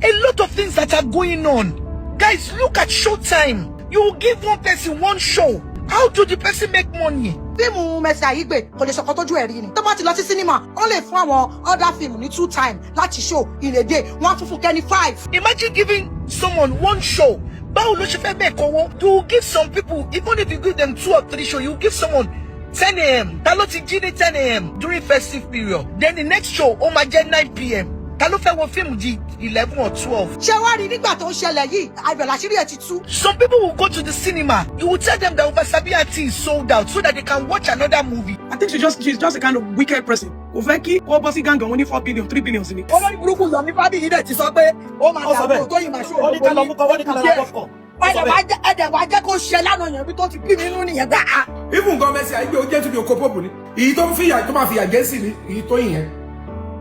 A lot of things that are going on. Guys, look at Showtime. You give one person one show. How do the person make money? Fíìmù Mercy Aigbe kò lè sọ̀kan tójú ẹ̀rí ni. Tó bá ti lọ sí cinema, ó lè fún àwọn other film ní 2 times láti show in a day. Wọ́n fún Funke ní 5. Imagine giving someone one show. Báwo ló ṣe fẹ́ make owó? You give some people, even if you give them 2 or 3 shows, you give someone 10 a.m. Ta ló ti jí ní 10 a.m. during festive period. Then the next show, ó máa jẹ́ 9 p.m. Ta ló fẹ́ wo fíìmù di 11 or 12? Ṣé wá rí nígbà tó ń ṣẹlẹ̀ yìí, àìbẹ̀rẹ̀ àṣírí ẹ̀ ti tú. Some people will go to the cinema. You will tell them that Obasabi Ati is sold out so that they can watch another movie. I think she's just a kind of wicked person. Kò fẹ́ kí kó bọ́ sí gang òun ní 4 billion 3 billion sí ni. Olórí burúkú Yomi Fábíyì dẹ̀ ti sọ pé ó máa dàgbò tó yìí máa ṣó. Ó ní ká lọ mú kọ́, ó ní ká lọ ra popcorn. Ẹ̀dẹ̀ wá jẹ́ kó ṣe lánàá yẹn bí tó ti bí nínú nìyẹn gbà á. Even gan Mercy Aigbe ó jẹ́ tún bí oko pọ́pù ni. Èyí tó ń fìyà tó máa fìyà jẹ́ sí ni èyí tó yìn yẹn.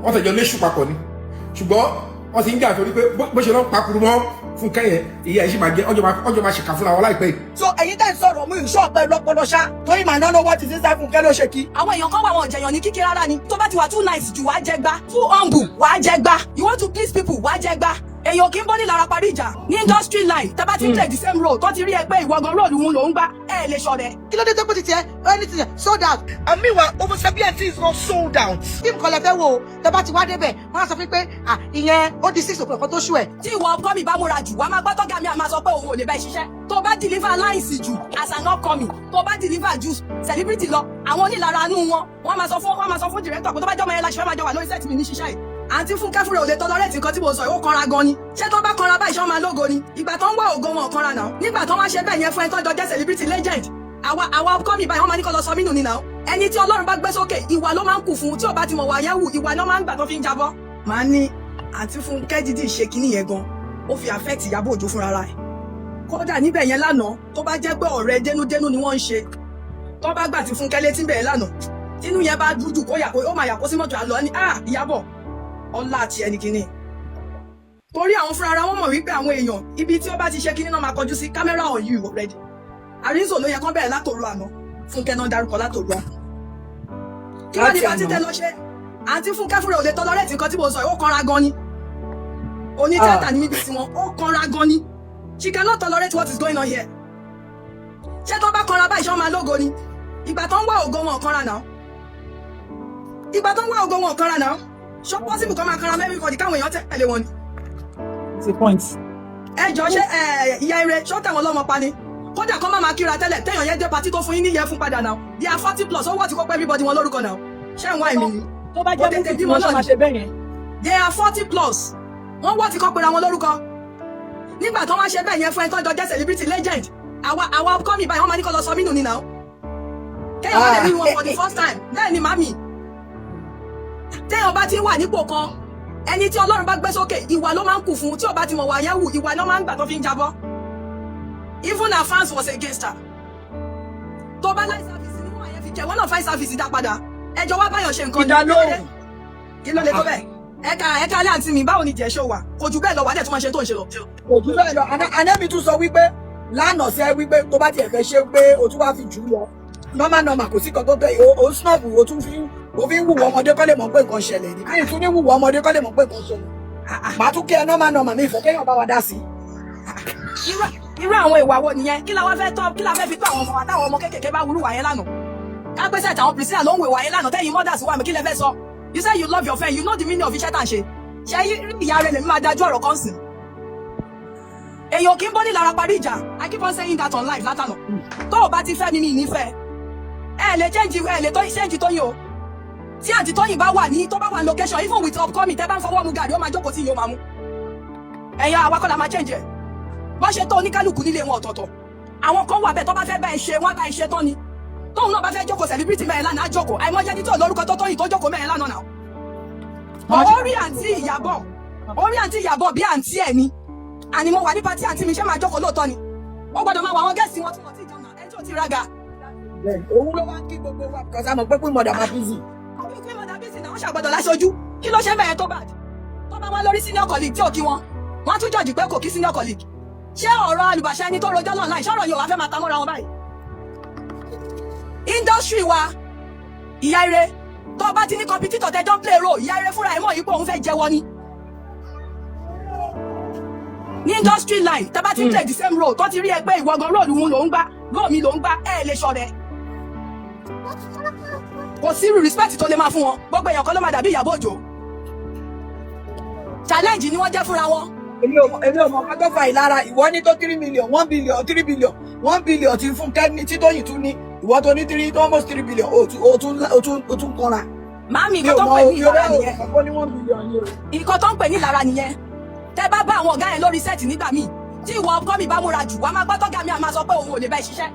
Wọ́n fẹ̀jọ léṣù papọ̀ ni. Ṣùgbọ́n wọ́n ti ń jà torí pé bó ṣe lọ pakuru mọ́ Funke yẹn ìyá ẹ̀ ṣì máa jẹ́ ọjọ́ máa ṣèkà fúnra wọn láìpẹ́. So ẹ̀yin tẹ́ ń sọ̀rọ̀ mú ìṣọ́ ọ̀pẹ lọ́pọlọ ṣá torí màá náà wọ́n ti sí sáà Funke ló ṣe kí. Àwọn èèyàn kan wà wọn jẹyàn ní kíkí rárá ni. Tó bá ti wà too nice jù wá jẹ gbá. Too humble wá jẹ gbá. You want to please people wá jẹ gbá. Èèyàn kì í bọ́ ní lára parí ìjà. Ní industry line, tá bá ti play the same role, tó ti rí ẹgbẹ́ ìwọ̀gàn role òun ló ń gbá. Ẹ lè ṣọ̀rẹ́. Kí ló dé tó pé ti tiẹ̀ anything sold out. And meanwhile, Obasabi Ati is not sold out. Fíìmù kan lẹ fẹ́ wo o, tẹ bá ti wá débẹ̀, wọ́n á sọ fún pé ìyẹn ó di 6 o'clock tó ṣú ẹ̀. Tí ìwọ ọkọ mi bá múra jù, wàá máa gbọ́ tọ́gà mi àmà sọ pé òun ò lè bá ẹ ṣiṣẹ́. Tó bá deliver láìsí jù, as an upcoming, tó bá deliver jù, celebrity lọ, àwọn onílára inú wọn, wọ́n máa sọ fún director pé tó bá jọ́ ọmọ yẹn láṣẹ fẹ́ máa jọ wà lórí set mi ní ṣiṣẹ́ yìí. Àǹtí Funke fúnra ò lè tolerate nǹkan tí mo sọ ìwọ kanra gan ni. Ṣé tó bá kanra báyìí ṣé wọ́n máa lógo ni? Ìgbà tó ń wá ògo wọn kanra náà. Nígbà tó wá ṣe bẹ́ẹ̀ yẹn fún ẹ tó jọ jẹ́ celebrity legend. Àwa upcoming báyìí wọ́n máa ní kó lọ sọ mí nù ní náà. Ẹni tí Ọlọ́run bá gbé sókè, ìwà ló máa ń kù fún tí ò bá ti mọ̀ wà yẹn wù, ìwà ló máa ń gbà tó fi ń jábọ́. Màá ní Àǹtí Funke dídì ṣe kinní yẹn gan. Ó fi affect Ìyábọ̀ Òjó fúnra rẹ̀. Kódà níbẹ̀ yẹn lánàá tó bá jẹ́ pé ọ̀rẹ́ dénúdénú ni wọ́n ń ṣe. Tó bá gbà tí Funke létí bẹ̀rẹ̀ lánàá. Tínú yẹn bá dúdú ó máa yàkó sí mọ́tò àlọ́ ní Ìyábọ̀ ọlá àti ẹni kìíní. Torí àwọn fúnra ara wọn mọ̀ wípé àwọn èèyàn ibi tí ó bá ti ṣe kíní náà máa kọjú sí camera on you already. Àríṣò ló yẹ kán bẹ̀rẹ̀ látòru àná. Funke náà dárúkọ látòru àná. Kí wọ́n ní bá títẹ lọ ṣe? Àǹtí Funke fúnra ò lè tolerate nǹkan tí mo sọ, ó kanra gan ni. Oní tíátà ní níbi tí wọn, ó kanra gan ni. She cannot tolerate what is going on here. Ṣé tó bá kanra báyìí ṣé wọ́n máa lógo ni? Ìgbà tó ń wá ògo wọn kanra náà. Ìgbà tó ń wá ògo wọn kanra náà. Ṣé possible kó máa kanra everybody káwọn èèyàn tẹ̀lé wọn ni? It's a point. Ẹ jọ ṣé ìyá ire ṣó tẹ̀wọ̀n lọ́mọ pa ni? Kódà kó máa kíra tẹ́lẹ̀ téèyàn yẹn dé patí tó fún yín níyẹn fún padà náà. They are 40 plus owó ti kó pé everybody wọn lórúkọ náà. Ṣé ń wá èmi ni? Tó bá jẹ́ méjì tí wọ́n ṣe máa ṣe bẹ́ẹ̀ yẹn. They are 40 plus. Wọ́n wọ́n ti kọ́ pera wọn lórúkọ. Nígbà tó wá ṣe bẹ́ẹ̀ yẹn fún ẹ tó jọ jẹ́ celebrity legend. Àwa upcoming báyìí wọ́n máa ní kó lọ sọ mí nù ní náà. Kéèyàn wá lè rí wọn for the first time. Bẹ́ẹ̀ ni màmí. Téèyàn bá ti wà nípò kan, ẹni tí Ọlọ́run bá gbé sókè, ìwà ló máa ń kù fún tí ò bá ti mọ̀ wà yẹn wù, ìwà ló máa ń gbà tó fi ń jábọ́. Even her fans was against her. Tó bá láì sáfìsì ni wọ́n àyẹ̀ fi jẹ́, wọ́n náà fáì sáfìsì dá padà. Ẹjọ́ wá báyọ̀ ṣe nǹkan ní kí ló lè tó bẹ́ẹ̀? Ẹ̀ka alẹ́ àǹtí mi, báwo ni tiẹ̀ ṣó wà? Kò jù bẹ́ẹ̀ lọ, wà á dẹ̀ tún máa ṣe tó ń ṣe lọ. Kò jù bẹ́ẹ̀ lọ, Anẹ́mi tún sọ wípé lánàá sẹ́ wípé tó bá tiẹ̀ fẹ́ ṣe pé o tún wá fi jù lọ. Normal kò sí kan tó tẹ̀ o snub o tún fi ń wùwọ́ ọmọdé kọ́ lè mọ̀ pé nǹkan ṣẹlẹ̀ ni. Báyìí tún ní wùwọ́ ọmọdé kọ́ lè mọ̀ pé nǹkan ṣẹlẹ̀. Màá tún kí ẹ normal mi ìfẹ́ kéèyàn bá wa dá sí. Irú àwọn ìwà wo nìyẹn? Kí la wá fẹ́ tọ́? Kí la fẹ́ fi tó àwọn ọmọ wa táwọn ọmọ kéékèèké bá wúlò wà yẹn lánàá? Ká pèsè àtàwọn Priscilla ló ń wèwà yẹn lánàá tẹ́yìn mothers wà mí kí lẹ fẹ́ sọ? You say you love your friend, you know the meaning of iṣẹ́ tà ń ṣe. Ṣé ìyá rẹ̀ lèmi máa dájú ọ̀rọ̀ kan sìn? Èèyàn kì í bọ́ ní lára parí ìjà. I keep on saying that on live látànà. Tó o bá ti fẹ́ mi nífẹ̀ẹ́. Ẹ lè change Toyin o. Tí àǹtí Toyin bá wà ní tó bá wà location even with upcoming tẹ́ bá ń fọwọ́ mu gàdí ó máa jókòó tí yóò máa mú. Ẹ̀yin àwa kọ́ la máa change ẹ̀. Wọ́n ṣe tó oníkálukú nílé wọn ọ̀tọ̀ọ̀tọ̀. Àwọn kan wà bẹ́ẹ̀ tó bá fẹ́ bá ẹ ṣe wọ́n bá ẹ ṣe tán ni. Tóun náà bá fẹ́ jókòó celebrity mẹ́rin lánàá jókòó. Àìmọye ní tó lórúkọ tó Toyin tó jókòó mẹ́rin lánàá náà. Orí àǹtí Ìyábọ̀ bí àǹtí ẹ̀ ni. Àní mo wà ní pátí àǹtí mi ṣé máa jókòó lóòótọ́ ni. Ó gbọ́dọ̀ máa wà àwọn gẹ́ẹ̀sì wọn tí wọ́n ti jẹun náà ẹjọ́ ti rága. Òun ló wá ń kí gbogbo wa because àmọ̀ pé pín mọ̀dà máa busy. Pín mọ̀dà busy náà wọ́n ṣàgbọ́dọ̀ láṣojú. Kí ló ṣe bẹ̀yẹn tó bad? Tó bá wọn lórí senior colleague tí ò kí wọn. Wọ́n tún jọ̀jù pé kò kí senior colleague. Ṣé ọ̀rọ̀ àlùbàṣà ẹni tó rojọ́ lọ́nà ìṣọ́rọ̀ yóò wá fẹ́ máa ta mọ́ra wọn báyìí? Industry wa, ìyá ire, tó bá ti ní competitor tẹjọ́ play role, ìyá ire fúnra ẹ̀ mọ̀ yìí pé òun fẹ́ jẹ́wọ́ ni. ní industry line tá bá ti take the same road tó ti rí ẹ pé ìwọ gan road wọn ló ń gbá road mi ló ń gbá ẹ lè ṣọ̀rẹ́ kò sí respect tó lè máa fún wọn gbogbo èèyàn kan ló máa dàbí Ìyábọ̀ Òjó challenge ni wọ́n jẹ́ fúnra wọn. èmi ò mọ ọkọ tó fa ìlara ìwọ ní tó 3 million 1 billion 3 billion 1 billion ti Funke ní tí Toyin tún ní ìwọ tó ní 3 almost 3 billion o tún kanra. Màámi nǹkan tó ń pè ní ìlara nìyẹn. Ó ní 1 billion ni o. Nǹkan tó ń pè ní ìlara nìyẹn. Tẹ́ bá bá àwọn ọ̀gá yẹn lórí sẹ́ẹ̀tì nígbà míì tí ìwọ ọkọ mi bá múra jù wá máa gbọ́ tọ́gà mi àmà sọ pé òun ò lè bá ẹ ṣiṣẹ́.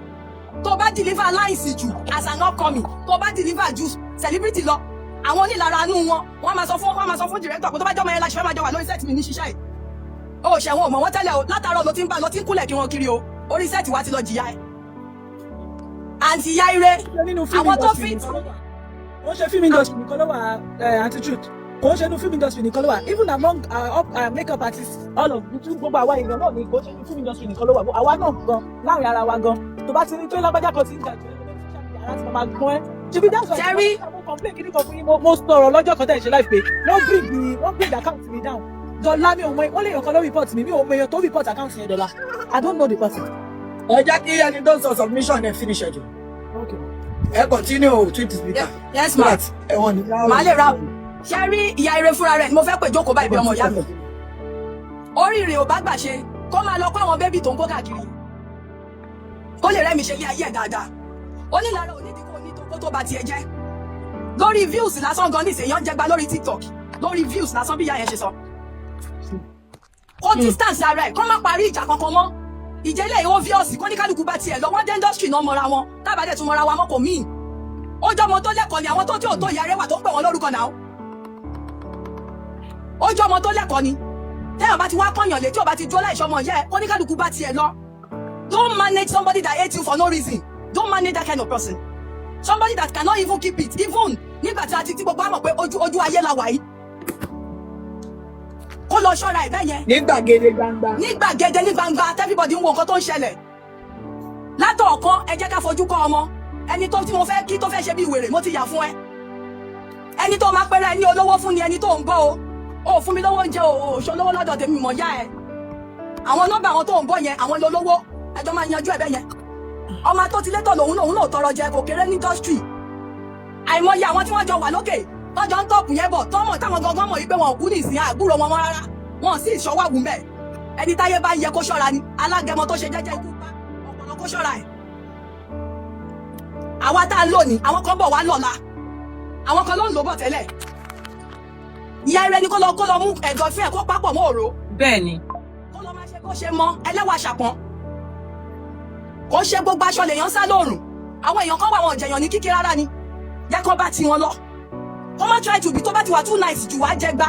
Tó bá deliver láìsí jù as an upcoming tó bá deliver jù celebrity lọ àwọn onílara inú wọn wọ́n máa sọ fún director pé tó bá jọ́ ọmọ yẹn láṣẹ fẹ́ máa jọ wà lórí sẹ́ẹ̀tì mi ní ṣiṣẹ́ yìí. Ó ṣẹ̀wọ̀n ò mọ̀ wọ́n tẹ́lẹ̀ o látàárọ̀ ló ti ń kúnlẹ̀ kí wọ́n kiri o orí sẹ́ẹ̀tì wa ti lọ jìyà ẹ̀. Àǹtí ìyá ire àwọn tó fi. Ó ṣe film industry nìkan ló wà attitude kò ń ṣe inú film industry nìkan ló wà even among makeup artists all of gbogbo àwa èèyàn náà ni kò ń ṣe inú film industry nìkan ló wà àwa náà gan láàrin ara wa gan tó bá ti ní tó lágbájá kan ti ń jà jù ẹ láti máa gbọ́n ẹ ṣebí that's why Jerry mo complain kiri kan fún yín mo sọ̀rọ̀ lọ́jọ́ kan tẹ̀ ṣe live pé wọ́n bring account mi down dọ́là mi ò mọ wọ́n lè yàn kan ló report mi ò mọ èèyàn tó report account yẹn dọ́là I don't know the person. ẹ jẹ́ kí ẹni tó ń sọ submission ẹ finish ẹ jù. Ẹ continue tweet speaker. Yes ma. Ẹ̀wọ̀n ni. Màá lè ra ṣe rí ìyá ire fúnra rẹ̀ ni mo fẹ́ pè jókòó báyìí bí ọmọ ìyá mi. Oríire ò bá gbà ṣe kó máa lọ kó àwọn bébì tó ń kó káàkiri. Ó lè rẹ́mi ṣe ilé ayé ẹ̀ dáadáa. Ó ní lára onídìí kò ní tó kó tó bá tiẹ̀ jẹ́. Lórí views lásán gan ní ìṣèyàn jẹgba lórí TikTok. Lórí views lásán bí ìyá yẹn ṣe sọ. Ó distance ara ẹ̀ kó má parí ìjà kankan mọ́. Ìjẹ́lẹ̀ yìí obvious kó ní kálukú bá tiẹ̀ lọ wọ́n dé industry náà mọ́ra wọn tábàdẹ̀ tún mọ́ra wa mọ́ kò míì. Ó jọ ọmọ tó lẹ́kọ̀ọ́ ni àwọn tó tí ò tó ìyá rẹwà tó ń pè wọ́n lórúkọ náà. Ó jọ ọmọ tó lẹ́kọ̀ọ́ ni. Téèyàn bá ti wá kọ́yàn létí ò bá ti dúró láìṣọ́ ọmọ yẹ kó ní kálukú bá tiẹ̀ lọ. Don't manage somebody that hates you for no reason. Don't manage that kind of person. Somebody that cannot even keep it even nígbà tí a ti tí gbogbo àmọ̀ pé ojú ayé la wà yìí. Kó lọ ṣọ́ra ẹ̀ bẹ́ẹ̀ yẹn. Ní gbàgede gbangba. Ní gbàgede ní gbangba everybody ń wo nǹkan tó ń ṣẹlẹ̀. Látọ̀ọ̀kan ẹ jẹ́ ká fojú kọ́ ọmọ. Ẹni tó tí mo fẹ́ kí tó fẹ́ ṣe bí wèrè mo ti yà fún ẹ. Ẹni tó máa pẹ́rẹ́ ẹni olówó fún ni ẹni tó ń bọ́ o. O fún mi lówó oúnjẹ o ṣolówó lọ́dọ̀ tèmi mọ̀ yá ẹ. Àwọn nọ́mbà àwọn tó ń bọ̀ yẹn àwọn lolówó ẹjọ́ máa yanjú ẹ̀ bẹ́ẹ̀ yẹn. Ọmọ tó ti létọ̀ lòun náà tọrọ jẹ kò kéré ní industry. Àìmọye àwọn tí wọ́n jọ wà lókè tọ́jọ́ ń tọ́pù yẹn bọ̀ tọ́mọ̀ táwọn gangan mọ̀ wípé wọn ò kú ní ìsìn àgbúrò wọn rárá. Wọn sì ṣọwọ́ àgùn bẹ́ẹ̀. Ẹni táyé bá yẹ kó ṣọ́ra ni alágẹmọ tó ṣe jẹ́jẹ́ ikú pa ọ̀pọ̀lọpọ̀ kó ṣọ́ra ẹ̀. Àwa tá a lò ní àwọn kan bọ̀ wá lọ́la àwọn kan ló ń lò bọ̀ tẹ́lẹ̀ ìyá rẹ ni kó lọ mú ẹ̀dọ̀ fún ẹ̀ kó papọ̀ mọ́ òró. Bẹ́ẹ̀ni. Kó lọ máa ṣe kó ṣe mọ ẹlẹ́wà ṣàpọ̀n kó ṣe gbogbo aṣọ lèèyàn sá lóòrùn àwọn èèyàn kan wà wọn jẹyàn ní kíkí rárá ni jẹ́ kó bá tiwọn lọ kó má try to be tó bá ti wà too nice jù wá jẹ gbá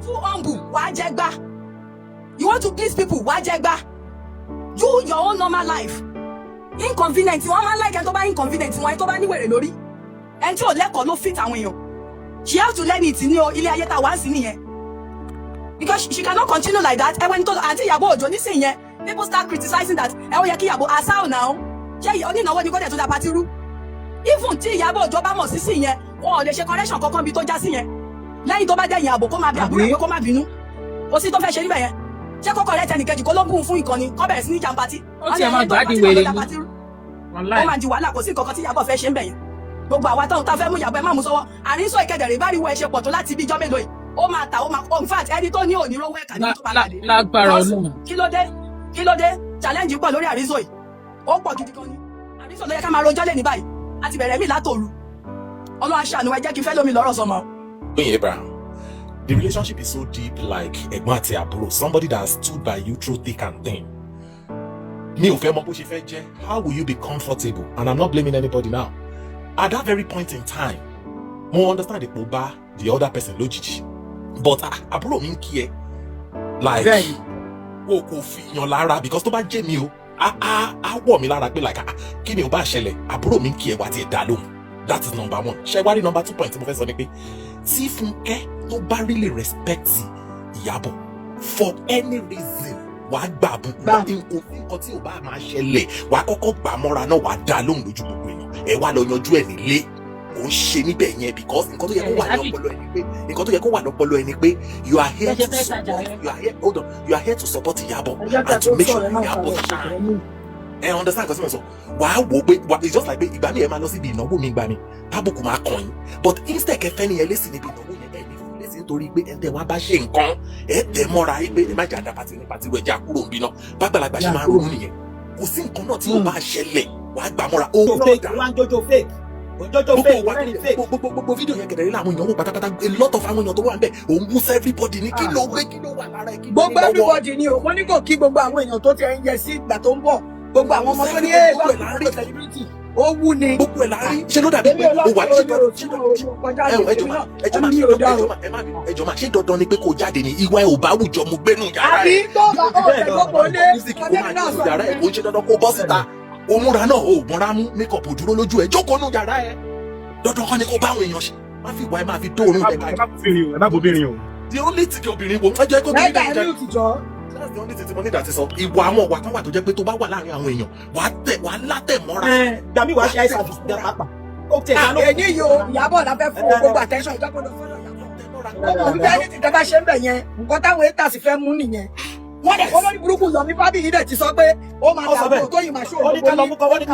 too humble wá jẹ gbá you want to please people wá jẹ gbá do your own normal life. Inconvenient wọn máa ń like ẹni tó bá inconvenient wọn ẹni tó bá níwèrè lórí ẹni tí ò lẹ́kọ̀ọ́ ló fit àwọn èèyàn she have to learn it ní o ilé ayé ta wá sí nìyẹn because she cannot continue like that ẹ wẹ́n tó àǹtí Ìyábọ̀ Òjó nísìnyí yẹn people start criticizing that ẹ ó yẹ kí Ìyábọ̀ asao now ṣé onínáwó ni kò dẹ̀ tó da pati rú even tí Ìyábọ̀ Òjó bá mọ̀ sí sí yẹn wọn ò lè ṣe correction kankan bí tó já sí yẹn lẹ́yìn tó bá dẹ̀yìn àbò kó máa bí àbúrò pé kó má bínú kò sí tó fẹ́ ṣe níbẹ̀ yẹn ṣé kó correct ẹnìkejì kó ló bùn fún ìkànnì kó bẹ̀rẹ̀ sí ní jàǹpatì Ó tiẹ̀ máa gbádùn wèrè ni. ó máa di wàhálà kò sí kankan tí Ìyábọ̀ fẹ́ ṣe ń bẹ̀ yẹn gbogbo àwa táwọn tá fẹ́ mú Ìyábọ̀ ẹ má mú sọ́wọ́ àrísọ ìkẹdẹ̀rẹ̀ bá rí wọ ẹṣẹ pọ̀ tó láti bí ijọ́ mélòó yìí ó máa ta ó máa in fact ẹni tó ní òní rówó ẹ̀ka ní tó bá kàdé. Lágbára Ọlọ́run. kí ló dé challenge pọ̀ lórí àrísọ yìí ó pọ̀ gidi gan ni àrísọ ló yẹ ká máa rojọ́ lé ní báyìí a ti bẹ̀rẹ̀ mí látòru Ọlọ́run aṣàánú ẹ jẹ́ kí fẹ́ lómi lọ́rọ̀ sọmọ. Abraham, the relationship is so deep like ẹ̀gbọ́n àti àbúrò, somebody that stood by you through thick and thin. Mi ò fẹ́ mọ̀ bó ṣe fẹ́ jẹ́, how will you be comfortable? And I'm not blaming anybody now. At that very point in time, mo understand ipò bá the other person lójijì. But àbúrò mi ń kí ẹ like o kò fi yan lára because tó bá jẹ́ mi o, á wọ̀ mí lára pé like kí ni ò bá ṣẹlẹ̀, àbúrò mi ń kí ẹ wá ti ẹ̀ dá lóhùn. That is number one. Ṣé wá rí number 2 point tí mo fẹ́ sọ ni pé tí Funke tó bá really respect Ìyábọ̀ for any reason wàá gbà bùkún wá nǹkan tí ò bá máa ṣẹlẹ̀ wàá kọ́kọ́ gbà mọ́ra náà wàá dá lóhùn lójú gbogbo èèyàn ẹ wá lọ yanjú ẹ̀ nílé kò ń ṣe níbẹ̀ yẹn because nǹkan tó yẹ kó wà ní ọpọlọ ẹni pé nǹkan tó yẹ kó wà ní ọpọlọ ẹni pé you are here to support you are here to support Iyabo and to make sure Iyabo shine. ẹ understand nǹkan tí mo sọ wàá wò pé it's just like pé ìgbà mi ẹ máa lọ síbi ìnáwó mi gbà mí tábùkù máa kàn yín but instead kẹfẹ́ ni ẹ lé sí níbi ìnáwó yẹn ẹ ní fún lẹ́sìn nítorí pé ẹ̀ńtẹ̀ wá bá ṣe nǹkan ẹ tẹ̀ mọ́ra yín pé ẹ má jà dá pàtì ní pàtì rẹ̀ já kúrò níbí náà bàgbàlagbà ṣe máa ronú nìyẹn kò sí nǹkan náà tí ó bá ṣẹlẹ̀ wàá gbà mọ́ra ó gbogbo fídíò yẹn kẹ̀dẹ̀ rí làwọn èèyàn wò pátápátá a lot of àwọn èèyàn tó wà ń bẹ̀ òun mú everybody ní kí ló gbé kí ló wà lára ẹ kí ló ní lọ́wọ́. gbogbo everybody ni o wọ́n ní kò kí gbogbo àwọn èèyàn tó ti ẹ ń yẹ sí ìgbà tó ń bọ̀ gbogbo àwọn ọmọ tó ní ẹ lọ́wọ́ celebrity ó wú ni. gbogbo ẹ̀ láàárín ṣe ló dàbí pé ó wà ní ẹjọ́ máa ṣe dandan ni pé kò jáde ní ìwà ẹ̀ ò bá wùjọ mo gbénu yàrá ẹ̀. àbí tó bá ọ̀sẹ̀ gbogbo lé yàrá ẹ̀ kò ń ṣe dandan kó bọ́ síta òmùra náà ò gbọ́nra mú mékọ̀pù dúró lójú ẹ̀ jókòó nù yàrá ẹ̀ dandan kan ni kó bá àwọn èèyàn ṣe má fi ìwà ẹ̀ máa fi dóorùn ẹ̀ káàkiri. ẹ má bóbìnrin o. the only thing obìnrin wo ẹ jẹ́ kó bí that's the only thing tí mo ní ìdàtí sọ ìwà àwọn ọ̀wà kan wà tó jẹ́ pé tó bá wà láàrin àwọn èèyàn wàá látẹ̀ mọ́ra. gbàmí wàá ṣe àìsàn àbùsùn pàápàá. ó tẹ̀ ká ló. èyí yóò Ìyábọ̀ la fẹ́ fún gbogbo attention ìjọba lọ fọ́nà Ìyábọ̀. ọmọ ìgbà ní ti tẹ́fà ṣe ń bẹ̀ yẹn nǹkan táwọn haters fẹ́ mú nìyẹn. wọ́n dẹ̀ olórí burúkú Yomi Fábíyì dẹ̀ ti sọ pé ó máa dàgbò Tóyìn máa ṣó ògbógbó yìí.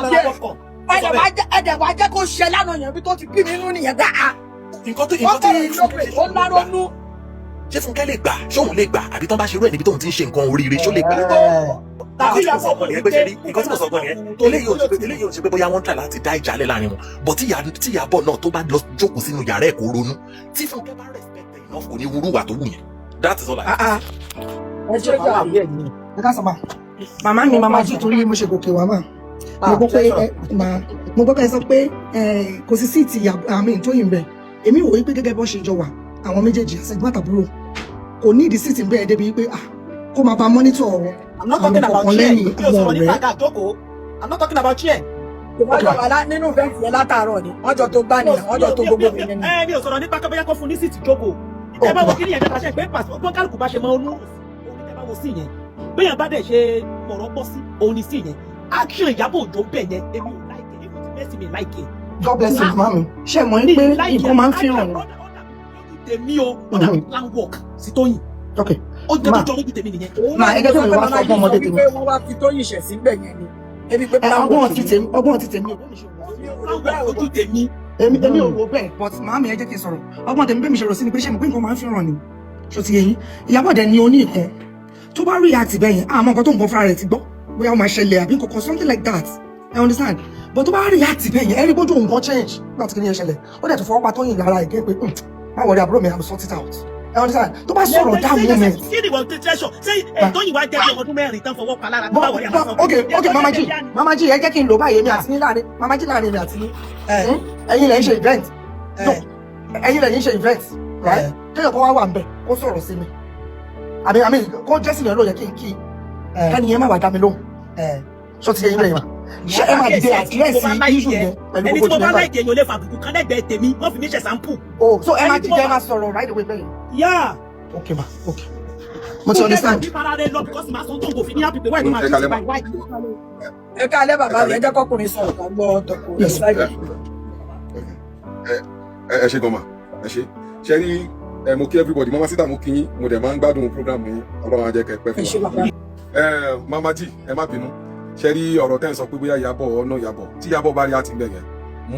ẹ̀dẹ̀ wá jẹ́ kó ṣe lánàá yẹn bí tó ti bí nínú nìyẹn dáa. nǹkan tí ó láronú. ṣé Fúnkẹ́ lè gbà ṣóun lè gbà àbí tán bá ṣerú ẹ̀ níbi tóun ti ń ṣe nǹkan oríire ṣó lè gbà. nǹkan tí mo sọ gan nìyẹn pé ṣe rí nǹkan tí mo sọ gan nìyẹn eléyìí ò ṣe pé bóyá wọ́n ń tà láti dá ìjà lẹ̀ láàrin wọn bọ̀ tí Ìyábọ̀ náà tó bá lọ jókòó sínú yàrá ẹ̀ kó ronú tí Fúnkẹ́ bá respect ẹ̀ enough kò ní wúrú wà tó wù yẹn that is all I have. ẹ ṣe gbà ẹ ká sọ ma màmá mi màmá jí torí mo ṣe gòkè wá mà mo gbọ́ pé ẹ sọ pé kò sí síìtì àmì Tóyìn bẹ́ẹ̀ èmi wò wípé gẹ́gẹ́ bọ́ ṣe jọ wà àwọn méjèèjì àṣẹgbọ́n àtàbúrò kò ní ìdí síìtì bẹ́ẹ̀ débi pé kó máa bá mọ́nítọ̀ I'm not talking about chair. I'm not talking about chair. wọ́n jọ wà nínú fẹ́ǹsì yẹn látàárọ̀ ni wọ́n jọ tó gbá nìyẹn wọ́n jọ tó gbogbo mi nínú. mi ò sọ̀rọ̀ nípa kọ́ bóyá kó fún ní síìtì jókòó. ìtẹ́ bá wo kí ni ẹ̀jẹ̀ pàṣẹ pé pàṣẹ kálukú bá ṣe mọ onú ìtẹ́ bá wo sí yẹn bẹ́ẹ̀ bá dẹ̀ ṣe mọ̀rọ̀ bọ́ sí òun ní sí yẹn action Ìyábọ̀ Òjó bẹ̀ yẹn èmi ò like it even Mercy mi like it. God bless you mami ṣe mọ̀ ní pé nǹkan máa ń fi hàn. tèmi o ó dàbí plan work sí Tóyìn. ok ó jẹ́ tó jọ lójú tèmi nìyẹn. máa ẹgbẹ́ tó mi wá sọ fún ọmọdé tèmi. wọ́n wá fi Tóyìn ṣẹ̀ sí bẹ̀ yẹn ni. ọgbọ́n ti tèmi ojú tèmi. èmi ò rò bẹ́ẹ̀ but màámi ẹ jẹ́ kí n sọ̀rọ̀ ọgbọ́n tèmi bẹ́ẹ̀ mi ṣe rò sí ni pé ṣé mo pé nǹkan máa ń fi ràn ni ṣó ti yẹ yín Ìyábọ̀ dẹ̀ ni oní nǹkan tó bá rí àti bẹ́yìn àmọ́ nǹkan tó nǹkan fúnra rẹ̀ ti gbọ́ bóyá ó máa ṣẹlẹ̀ àbí nǹkan something like that I understand but tó bá rí àti bẹ́yìn ẹ̀rí bójú nǹkan change nígbà tí kìíní yẹn ṣẹlẹ̀ ó dẹ̀ tó fọwọ́ pa Tóyìn lára ìgé pé má wọlé àbúrò mi I will sort it out I understand tó bá sọ̀rọ̀ that moment. kí ni wọ́n ti tẹ́sọ̀ ṣé Tóyìn wá jẹ́ bí ọmọdún mẹ́rin tán fọwọ́ pa lára tó bá wọlé àbá sọ. ok mama jí ẹ jẹ́ kí n lò báyìí èmi àti ní láàrin mama jí láàrin èmi àti ní ẹ̀yin lẹ́yìn ṣe event ẹ̀yin lẹ́yìn ṣe event right kéèyàn kan wá wà ń bẹ̀ kó sọ̀rọ̀ sí mi àmì kó jẹ́sìn yẹn ló yẹ kí n kí ẹni yẹn má wà dá mi lóhùn ṣó ti yẹ yín lẹ́yìn wa ṣé ẹ máa dìde àdírẹ́sì iṣu yẹn pẹ̀lú ẹni tí gbogbo mo bá ìjọba. láìkè èèyàn lè fa àbùkù kan lẹ́gbẹ̀ẹ́ tèmi wọ́n fi mí ṣe sample. So ẹ máa dìde ẹ máa sọ̀rọ̀ right away bẹ́ẹ̀. yá. ok ma ok mo ti understand. ẹ ká alẹ́ bàbá rẹ̀ ẹ jẹ́ kọ́kùnrin sọ̀rọ̀ ká gbọ́ tọkùnrin. ẹ ṣe gan ma ẹ ṣe rí mo kí everybody mama sita mo kí yín mo dẹ̀ máa ń gbádùn program yín Ọlọ́run á jẹ́ kẹ́ pẹ́ fún wa. mama jí ẹ má bínú ṣe rí ọ̀rọ̀ tẹ́ ń sọ pé bóyá Ìyábọ̀ ọ̀nà Ìyábọ̀ tí Ìyábọ̀ bá rí àti bẹ̀ yẹn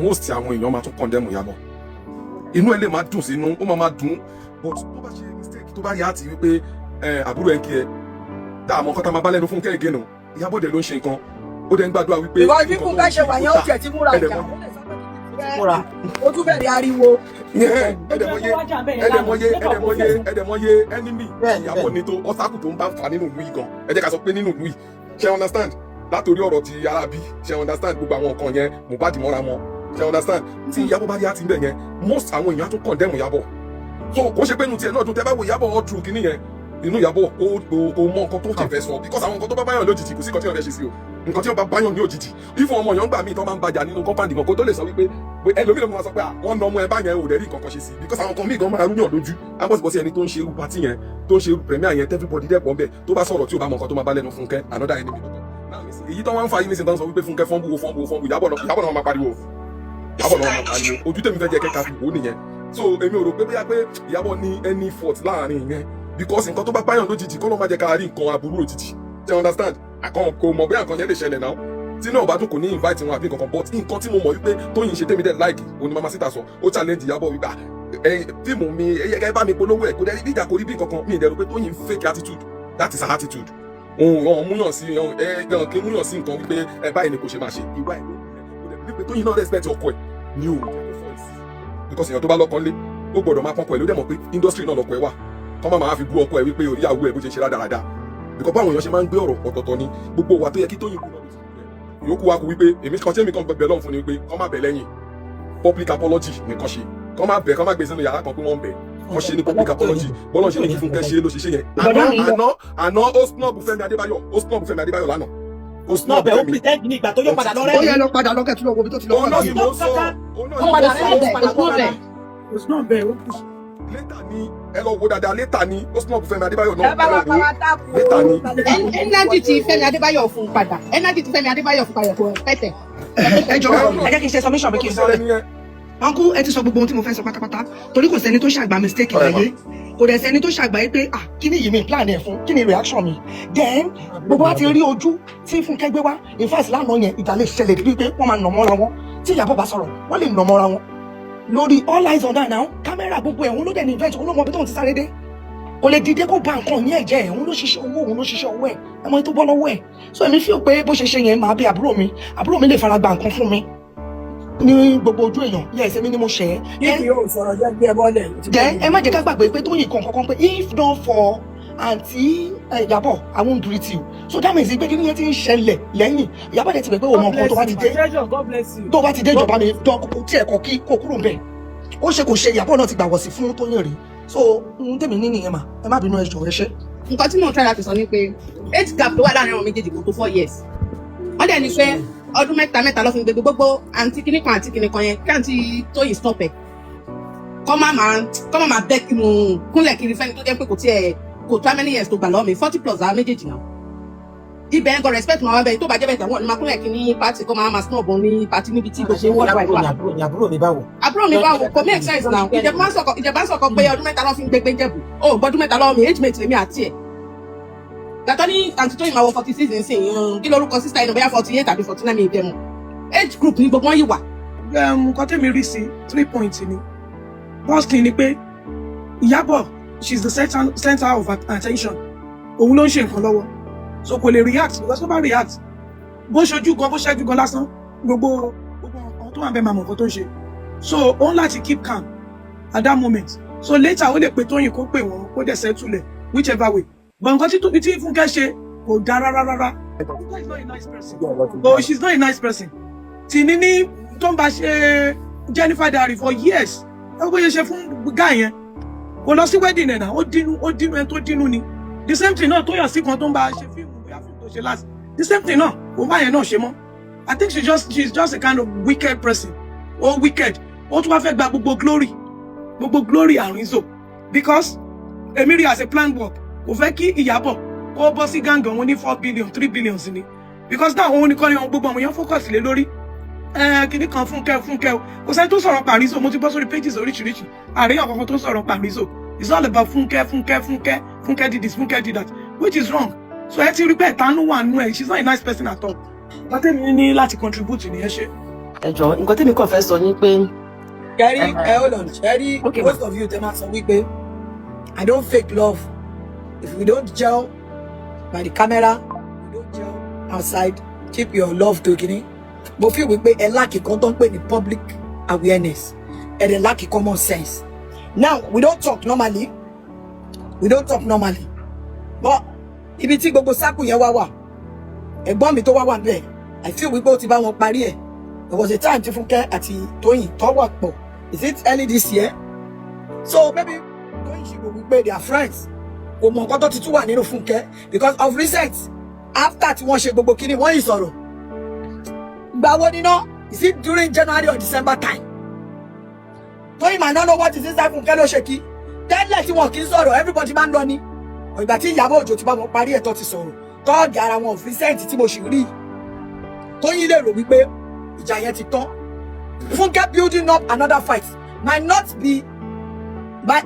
most àwọn èèyàn máa tún condemn Ìyábọ̀ inú ẹ lè máa dùn sínú ó máa dùn but tó bá ṣe mistake tó bá rí àti wípé àbúrò ẹ kí ẹ tá àmọ́ kọ́ta máa bá lẹ́nu fún kẹ́ẹ̀gẹ́ nù Ìyábọ̀ dẹ̀ ló ń ṣe nǹkan ó dẹ̀ ń gbàdúrà wípé. ìwọ bí kún ká ṣe wà yẹn ó tiẹ̀ ti múra ìjà ó tún bẹ̀rẹ̀ ariwo. ẹ̀dẹ̀mọye enemy Ìyábọ̀ ní tó ọ́sákù tó ń bá fà nínú ìlú yìí gan ẹ jẹ́ ká sọ pé nínú ìlú yìí ṣe understand látòrí ọ̀rọ̀ ti Arábí ṣe understand gbogbo àwọn nǹkan yẹn Mohbad mọ́ra mọ́ ṣe understand tí Ìyábọ̀ bá rí àti bẹ̀ yẹn most àwọn èèyàn á tún condemn Ìyábọ̀ so kò ṣe pé inú tiẹ̀ náà dùn tẹ́ bá wo Ìyábọ̀ all through kìíní yẹn inú Ìyábọ̀ kò mọ nǹkan tó ṣe fẹ́ sọ because àwọn nǹkan tó bá báyọ̀ lójijì kò sí nǹkan tí wọ́n fẹ́ ṣe sí o nǹkan tí wọ́n bá báyọ̀ ní òjijì ifun ọmọ yẹn ń gbà míì tó máa ń bàjá nínú compound kan kó tó lè sọ wípé ẹlòmíràn máa sọ pé wọ́n na ọmọ ẹ báyẹn ò dẹ̀ rí nǹkan kan ṣe sí because àwọn kan míì gan máa rúyàn lójú ambọ̀sibọ̀sí ẹni tó ń ṣe irú party yẹn tó ń ṣe irú premier yẹn everybody dẹ̀ pọ̀ ń bẹ̀ tó bá sọ̀rọ̀ tí ò bá mọ nǹkan tó máa bá lẹ́nu Fúnkẹ́ another enemy lọ́tọ̀ èyí tó wọ́n ń fa yìí nísìnyí tó ń sọ wípé Fúnkẹ́ fọ́nbù Ìyábọ̀ náà máa pariwo Ìyábọ̀ náà máa pariwo ojú tèmi fẹ́ jẹ́ kẹ́ka fi wò nìyẹn so èmi ò rò pé bóyá pé Ìyábọ̀ ní any fault láàrin yẹn because nǹkan tó bá báyàn lójijì kọ́ ló máa jẹ́ ká rí nǹkan aburú òjijì you understand àkàn kò mọ̀ bóyá nǹkan yẹn lè ṣẹlẹ̀ náà tí náà bá tún kò ní invite wọn àbí nǹkan kan but nǹkan tí mo mọ̀ wípé Tóyìn ṣe tèmi dẹ̀ like òní mama síta sọ ó challenge Ìyábọ̀ wípé fíìmù mi ẹ̀yẹ bá mi polówó ẹ̀ kó dẹ́ níjà kó rí bí nǹkan kan mi ìdẹ̀rù pé Tóyìn fake attitude that is her attitude òun múyàn sí kí múyàn sí nǹkan wípé báyìí ni kò ṣe máa ṣe ìwà ẹ̀ wípé Tóyìn náà respect ọkọ ẹ̀ ní o because èèyàn tó bá lọ́kọ lé ó gbọ́dọ̀ máa pọ́nkọ ẹ̀ ló dẹ̀ mọ̀ pé industry náà lọ́kọ ẹ̀ wà kọ́ máa fi bú ọkọ ẹ̀ wípé oríyàwó ẹ̀ bó ṣe ṣe rádaràda because báwọn èèyàn ṣe máa ń gbé ọ̀rọ̀ ọ̀tọ̀ọ̀tọ̀ ni gbogbo wa tó yẹ kí Tóyìn kú náà yòókù wa kú wípé èmi kan tí èmi kan bẹ̀ lọ́hùn fún ni wípé kọ́ máa bẹ̀ lẹ́yìn public apology nìkan ṣe kọ́ máa gbé sínú yàrá kan pé wọ́n bẹ̀ wọ́n ṣe ní public apology bọ́lá ṣe ní kí Fúnkẹ́ ṣe ló ṣe yẹn àná ó snob Fẹ́mi Adébáyọ̀ lánàá ó snob ó pretend ní ìgbà tó yọ padà lọ rẹ. ó yẹ lọ padà lọ́kẹ́ tí lọ wo ibi tó ti lọ. òun náà ni mo sọ ó padà rẹ kò sí náà bẹ́ẹ̀ ó kù. létà ni ẹ lọ wo dáadáa létà ni ó snob Fẹ́mi Adébáyọ̀ náà ẹ lọ wo létà ni. ẹnájì tí Fẹ́mi Adébáyọ̀ fún padà ẹnájì tí Fẹ́mi Adébáyọ̀ fún padà kò pẹ́tẹ̀. ẹ jọ ẹ jẹ́ kí n ṣe submission bí kí n sọ rẹ̀. uncle ẹ ti sọ gbogbo ohun tí mo fẹ́ sọ pátápátá torí kò sẹ́ni tó ṣàgbà mistake láyé kò dẹ̀ sẹ́ni tó ṣàgbà yìí pé kí ni yìí mi plan ẹ̀ fún kí ni reaction mi then gbogbo wa ti rí ojú tí Fúnkẹ́ gbé wá in fact lánàá yẹn ìjà lè ṣẹlẹ̀ bíi pé wọ́n máa nà mọ́ra wọn tí Ìyábọ̀ bá sọ̀rọ̀ wọ́n lè nà mọ́ra wọn lórí all eyes on that now kámẹ́rà gbogbo ẹ̀ òun ló dẹ̀ ní event òun ló mọ bí tóun ti sáré dé kò lè dìde kó ba nǹkan yẹn jẹ́ òun ló ṣiṣẹ́ owó ẹ̀ ẹmọ tó bọ́ lọ́wọ́ ẹ̀ so èmi feel pé bó ṣe ṣe yẹn máa bí àbúrò mi lè fara gba nǹkan fún mi ní gbogbo ojú èèyàn yẹ ẹsẹ mi ni mo ṣe é. Níbi yóò sọ̀rọ̀ jẹ́ gbé ẹ bọ́lẹ̀. jẹ́ ẹ má jẹ́ ká gbàgbé pé Tóyìn kankan pé if not for àǹtí Ìyábọ̀ I won't greet you so that means pé kí ni yẹn ti ń ṣẹlẹ̀ lẹ́yìn Ìyábọ̀ dẹ̀ ti bẹ̀ pé òun mọ̀ nǹkan tó bá ti dé ìjọba mi dán tí ẹ̀kọ́ kí kò kúrò bẹ́ẹ̀ ó ṣe kò ṣe Ìyábọ̀ náà ti gbàwọ̀ sí fún Tóyìn rí so n tèmi ní nìyẹn mà ẹ má bínú ẹjọ́ ẹ ṣe. nǹkan tí mo ń try láti sọ ni pé age gap tó wà láàrin àwọn méjèèjì kò tó 4 years wọ́n dẹ̀ ní pé ọdún mẹ́ta ló fi gbogbo gbogbo àǹtí kìnìkan yẹn kí àǹtí Tóyìn stop ẹ̀ kọ́ máa bẹ́ kí mo kúnlẹ̀ kiri fẹ́ni tó jẹ́ pé kò tó how many years tó gbà lọ́wọ́ mi 40 plus àwọn méjèèjì náà ibẹ̀ ń gọ respect máa wá bẹ́ẹ̀ tó bá jẹ́ bẹ́ẹ̀ tẹ̀wọ́n ni máa kúnlẹ̀ kí ní pàtì kọ́ máa snob ní pàtì níbi tí kò ṣe wọ́n wà ìwà. àbúrò mi báwo kò make sense now ìjẹ̀bá ń sọ̀kọ̀ pé ọdún mẹ́ta lọ́ fi ń gbégbé jẹ̀bù ó gbọ́dún mẹ́ta lọ́wọ́ mi age mate lèmi àti ẹ̀ gàtọ́ ní àǹtí Tóyìn máa wọ 46 nsìn kí lórúkọ sísá inú bóyá 48 tàbí 49 mi ìdẹ́mu age group ní gbogbo wọn yìí wà. Nǹkan tẹ́mi rí sí 3 points ni firstly ni pé Ìyábọ̀ she is the center of attention òun ló ń ṣe nǹkan lọ́wọ́ so kò lè react because tó bá react bó ṣojú gan bó ṣẹ́jú gan lásán gbogbo àwọn tó wà bẹ́ẹ̀ máa mọ̀ nǹkan tó ń ṣe so ó ń láti keep calm at that moment so later ó lè pe Tóyìn kó pè wọ́n kó dẹ̀ settle whichever way but nǹkan tí Fúnkẹ́ ṣe kò dáa rárá. Fúnkẹ́ is not a nice person oh she is not a nice person tìní ní tó ń bá ṣe Jennifer Diary for years ẹ bó ṣe ṣe fún guy yẹn kò lọ sí wedding ẹ̀ náà ó dínú ẹni tó dínú ni the same thing náà tó yàn sí kan tó ń bá ṣe fíìmù bóyá fíìmù tó ṣe last the same thing náà òun bá yẹn náà ṣe mọ́ I think she's just a kind of wicked person or wicked ó tún wá fẹ́ gba gbogbo glory àrùnzò because èmi rí as a planned work kò fẹ́ kí Ìyábọ̀ kó bọ́ sí gàngàn wọn ní 4 billion 3 billion sí ni because náà òun nìkan ni wọn gbogbo àwọn èèyàn focus lé lórí kìnnì kan Fúnkẹ́ o kò sẹ́ni tó sọ̀rọ̀ pàrísò mo ti bọ́ sórí pages oríṣiríṣi àríyàn kankan tó sọ̀rọ̀ pàrísò it's all about Funke did this Funke did that which is wrong so ẹ ti rí pé ìtanú wà nù ẹ she's not a nice person at all nǹkan tẹ́mi ní láti contribute ní ẹ ṣe. ẹ jọ̀ọ́ nǹkan tẹ́mi kàn fẹ́ sọ ni pé. kẹrí hold on kẹrí most of you tẹ́ máa sọ wípé I don't fake love if we don't gel by the camera we don't gel outside keep your love to kini mo feel wípé ẹ lack kan tó ń pè ní public awareness ẹ dẹ̀ lack common sense now we don't talk normally but ibi tí gbogbo sáàkù yẹn wá wà ẹ̀gbọ́n mi tó wá wà bẹ́ẹ̀ I feel wípé ó ti bá wọn parí ẹ̀ there was a time tí Fúnkẹ́ àti Tóyìn tó wà pọ̀ is it early this year so maybe Tóyìn ṣe gbogbo wípé they are friends kò mọ nǹkan tó ti tún wà nínú Fúnkẹ́ because of recent after tí wọ́n ṣe gbogbo kíní wọ́n yìí sọ̀rọ̀ gbà wo níná is it during January or December time Tóyìn might not know what is inside Fúnkẹ́ ló ṣe kí tẹ́lẹ̀ tí wọn kì í sọ̀rọ̀ everybody máa ń lọ ní ìgbà tí Ìyábọ̀ Òjó ti bá wọn parí ẹ̀tọ́ ti sọ̀rọ̀ tọ́ọ̀gì ara wọn recent tí mo sì rí Tóyìn lè rò wípé ìjà yẹn ti tán Funke building up another fight might not be,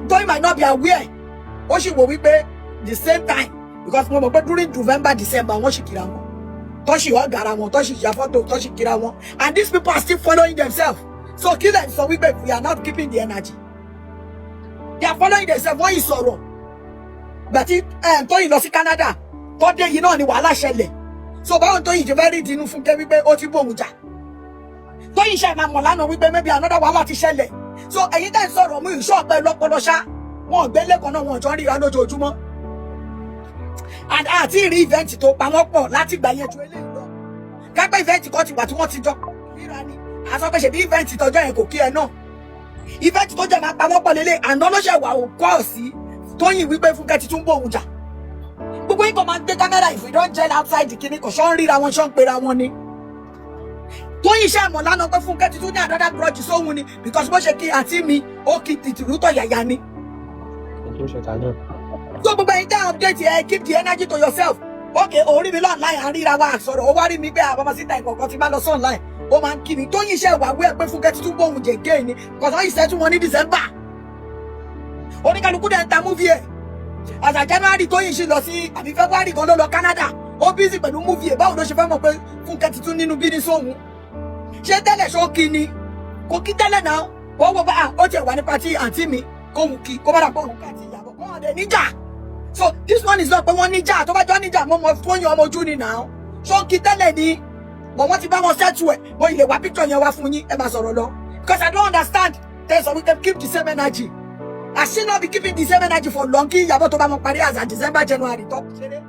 Toyin might not be aware. Ó sì wò wípé the same time, because mo mọ̀ pé during November, December, wọ́n sì kira wọn. Tó sì wọ́n gara wọn, tó sì ya photo, tó sì kira wọn. And these people are still following themselves. So kill them, so we are not keeping the energy. They are following themselves. Wọ́n yìí sọ̀rọ̀. Bàtí Toyin lọ sí Canada, tó dé yìí náà ni wàhálà ṣẹlẹ̀. So báwọn Toyin ti fẹ́ rí dinú Funke wípé ó ti bóun jà. Toyin ṣe máa mọ̀ lánàá wípé maybe another wàhálà ti ṣẹlẹ̀. So ẹ̀yin tẹ́ ń sọ̀rọ̀ mú ìṣọ́ ọ̀pẹ lọ́pọlọ ṣá. Wọ́n gbé lẹ́kọ̀ọ́ náà wọ́n jọ ríra lójoojúmọ́. And àti rí event tó pa wọ́n pọ̀ láti gbà yẹn ju eléyìí lọ. Kápẹ́ event kan ti wà tí wọ́n ti jọ ríra ni. Àsọ pé ṣe bí event tọjọ́ yẹn kò kí ẹ náà. Event tó jẹ́ máa pa wọ́n pọ̀ lélẹ̀ àná ló ṣe wà ó kọ́ sí Toyin wípé Funke ti tún bóun jà. Gbogbo yín kan máa ń gbé kámẹ́rà if we don't gel outside the clinic kò ṣọ́ ń ríra wọn ṣọ́ ń pera wọn ni. Toyin ṣe àmọ̀ lánàá pé Funke ti tún ní another grudge sóhun ni because bó ṣe kí àǹtí mi ó kí tìtìrútọ̀ yàyà ni. So gbogbo yín tẹ́ update ẹ keep the energy to yourself. Okay, orí mi online à ń ríra wa sọ̀rọ̀ ó wá rí mi pé àbámọ́ síta ìkọ̀ọ̀kan ti bá lọ sí online. Ó máa ń kí mi Toyin ṣe wà wẹ́ pé Funke ti tún bóun jẹ gé ni because wọ́n yìí ṣẹ́tún wọn ní December. Oníkálukú dẹ̀ ń ta movie ẹ̀. Àṣà January Toyin ṣì lọ sí àbí February kan ló lọ Canada. Ó busy pẹ̀lú movie ẹ̀ báwo ló ṣe fẹ́ mọ̀ pé Funke ti tún nínú bíní sóhun. Ṣé tẹ́lẹ̀ ṣó kí ni? Kò kí tẹ́lẹ̀ náà. Ó wọ bá ó tiẹ̀ wà ní party àǹtí mi kóhun kí kó bá dà pọ̀ òun káàtì ìyàbọ̀ kó hàn dé níjà. So this one is not pé wọ́n níjà tó bá jọ níjà mọ́ mọ́ Toyin ọmọ ojú ni náà. Ṣó kí tẹ́lẹ̀ ni? But wọ́n ti bá wọn settle ẹ̀. Mo ilé wa picture yẹn wá fún yín ẹ máa sọ̀rọ̀ lọ. Because I don't understand. There's some we can keep the same energy. I should not be keeping the same energy for long. Kí Ìyábọ̀ tó bá mọ parí as a December, January tó ṣeré.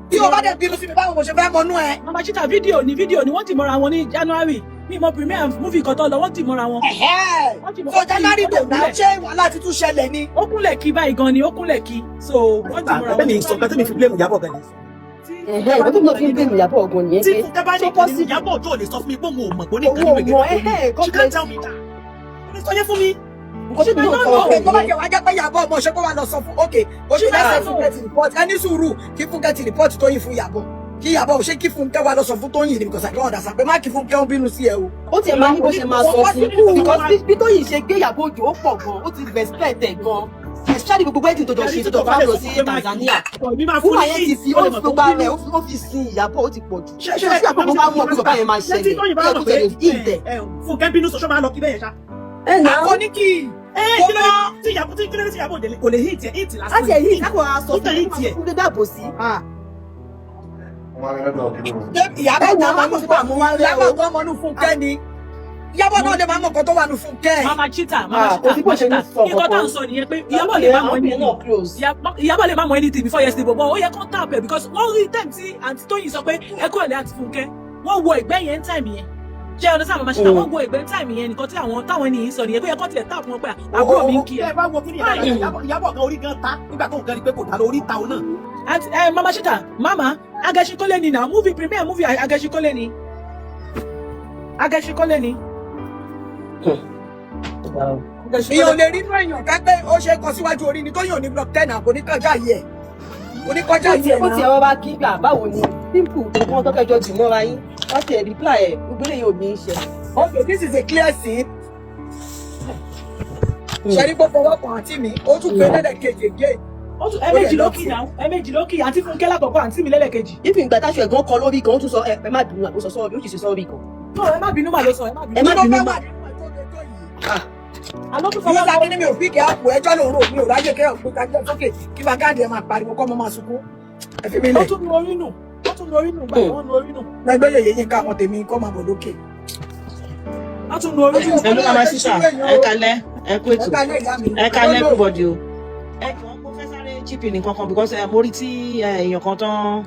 Tí o bá dẹ̀ bínú sí mi báwo mo ṣe fẹ́ mọnú ẹ. Mama Chita fídíò ni wọ́n ti mọ́ra wọn ní January. Mi mọ premiere movie kan tó lọ wọ́n ti mọ́ra wọn. So January tó náà ṣé wàhálà ti tún ṣẹlẹ̀ ni. Ó kúnlẹ̀ kí báyìí gan ni ó kúnlẹ̀ kí. So wọ́n ti mọ́ra wọn. Bẹ́ẹ̀ni sọ pé tí mi fi blame Ìyábọ̀ gan ni. Ìgbà tó fi ń gbé Ìyábọ̀ ọgbọ̀n nìyẹn pé tí Funke bá ní kí Ìyábọ̀ ojú ò lè sọ fún mi pé òun ò mọ̀ pé ó ní ìkànnì rẹ̀ gẹ́gẹ́. She can't tell me that. Ó ní sọ yẹn fún mi. Nǹkan tí mi ò sọ pé tó bá jẹ́ wá jẹ́ pé Ìyábọ̀ ọmọ ṣe kó wá lọ sọ fún okay ó ti lẹ́sẹ̀ Funke ti report ẹni sùúrù kí Funke ti report Toyin fún Ìyábọ̀ kí Ìyábọ̀ ṣe kí Funke wá lọ sọ fún Toyin ni because I don't understand pé má kí Funke ó bínú sí ẹ o. ó tiẹ̀ máa ní bó ṣe máa sọ fún because bí Toyin ṣe gbé Ìyábọ̀ òjò ó pọ̀ gan ó ti respect ẹ̀ gan especially gbogbo wedding tó jọ ṣe tó jọ bá lọ sí Tanzania fún àyẹ̀ ti fi ó fi gbogbo rẹ̀ ó fi sin Ìyábọ̀ ó ti pọ̀ jù ṣé sí àpapọ̀ bá mọ̀ pé bàbá yẹn máa ṣẹlẹ̀ ẹ̀ kó tẹ̀lé ìtẹ̀. Funke bínú sọ ṣọ́ máa lọ kí bẹ́ẹ̀ ṣá. ẹ̀ náà Àkọ́ ní kí kí ló tí Ìyábọ̀ òde kò lè hit ẹ̀ hit lásán. láti ẹ̀yìn ìdákọ̀ aṣọ fún dédé àbò sí. Ìyábọ̀ náà máa mọ̀ Ìyábọ̀ tó mọ̀ nú Funke ni. Ìyábọ̀ náà lè máa mọ̀ nǹkan tó wà nú Funke. Mama Chita nǹkan tá à ń sọ nìyẹn pé Ìyábọ̀ lè má mọ̀ Ìyábọ̀ lè má mọ̀ anything before yesterday but ó yẹ kó tap ẹ̀ because wọ́n rí time tí àǹtí Toyin sọ pé ẹ kúrò lẹ́ àti Funke wọ́n wo ẹ̀gbẹ́ yẹn time yẹn jẹ́ ọdún sáà Mama Chita wọ́n wo ẹ̀gbẹ́ time yẹn nǹkan tí táwọn ènìyàn sọ nìyẹn pé ẹ kọ́ tiẹ̀ tap wọn pé àbúrò mi ń kí ẹ. ẹ bá wo kí ni Ìyábọ̀ gan orí gan ta nígbà tó ń gan ni pé kò dá lórí ta òun náà. Mama Chita mama Agẹṣinkólé ni na premiere movie Agẹṣinkólé ni. Mi ò lè rí inú èèyàn kápẹ́ ó ṣe kọ síwájú orí ni Toyin ò ní block 10 kò ní kọjá yìí ẹ̀. Kò ní kọjá yìí ẹ̀ ó tiẹ̀ wọ́n bá kí gbà báwo ni simple wọn tọ́kẹ́jọ́ dì mọ́ra yín wọ́n ti ẹ̀ reply ẹ̀ gbogbo eléyìí ò ní í ṣe. Okay, this is a clear scene. Ṣẹ́rí gbogbo ọkọ̀ àǹtí mi, ó tún gbé lẹ́lẹ̀kejì again. ẹ̀ẹ̀mejì ló kí àǹtí Funke lákọ̀ọ́kọ́ àǹtí mi lẹ́lẹ̀kejì. ìfì ìgbà táṣù ẹ̀gbọ́n kọ lórí kan ó tún sọ ẹ má bínú àbó sọ sọ́ọ̀bì ó sì ṣe sọ́ọ̀bì kan. No, ẹ má bínú mà ló sọ ẹ má bínú. ẹ má bínú mà. Ní sábẹ́ ní mi ò fi kẹ́ àpò ẹjọ́ lòun rò mi ò ráyè kẹ́ òkú kájọ́ sókè kí bá gáàdì ẹ̀ máa pariwo kọ́ mọ́ máa sunkún. Ẹ fi mi lẹ̀. Ó tún nu orí nù báyìí wọ́n nu orí nù. Lẹ́gbẹ́ yèyé yín ká àwọn tèmi kọ́ máa bọ̀ lókè. Ó tún nu orí nù. ẹ ló Mama Chita ẹ kalẹ̀ ẹ kú ètò ẹ kalẹ̀ everybody o. ẹ jọ mo fẹ́ sáré chip in nǹkan kan because mo rí tí èèyàn kan tán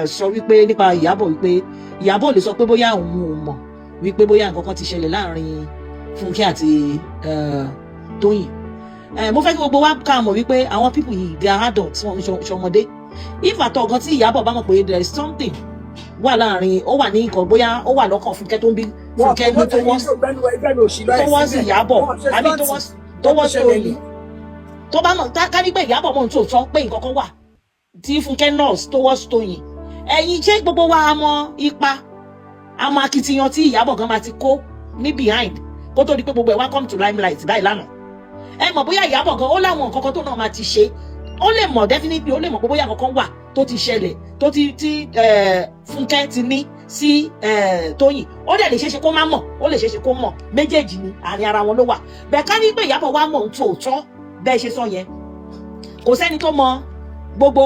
sọ wípé nípa Ìyábọ̀ wípé Ìyábọ̀ lè sọ pé bóyá òun ò mọ̀ wípé bóyá nǹkan kan ti ṣẹlẹ̀ láàrin Funke àti Toyin. Mo fẹ́ kí gbogbo wa ká mọ̀ wípé àwọn people yìí they are adults wọn ṣọmọdé if at all gan tí Ìyábọ̀ bá mọ̀ pé there is something wà láàrin ó wà ní nǹkan bóyá ó wà lọ́kàn Funke tó ń bí Funke ní towards Ìyábọ̀ àbí towards Toyin tó bá mọ̀ ká ní pé Ìyábọ̀ mọ̀ tó sọ pé nǹkan kan wà tí Funke nurse towards Toyin ẹ̀yin ṣé gbogbo wa mọ̀ ipa àmọ́ akitiyan tí Ìyábọ̀ gan máa ti kó ní behind kó tó di pé gbogbo ẹ̀ wá come to limelight báyìí lánàá. Ẹ mọ̀ bóyá Ìyábọ̀ gan ó láwọn nǹkan kan tó náà máa ti ṣe, ó lè mọ̀ definitely, ó lè mọ̀ pé bóyá nǹkan kan wà tó ti ṣẹlẹ̀ tó ti Funke ti ní sí Toyin, ó dẹ̀ lè ṣeéṣe kó má mọ̀, ó lè ṣeéṣe kó mọ̀, méjèèjì ni àárín ara wọn ló wà. Bẹ́ẹ̀ ká ní pé Ìyábọ̀ wá mọ̀ tòótọ́ bẹ́ẹ̀ ṣe sọ yẹn, kò sẹ́ni tó mọ gbogbo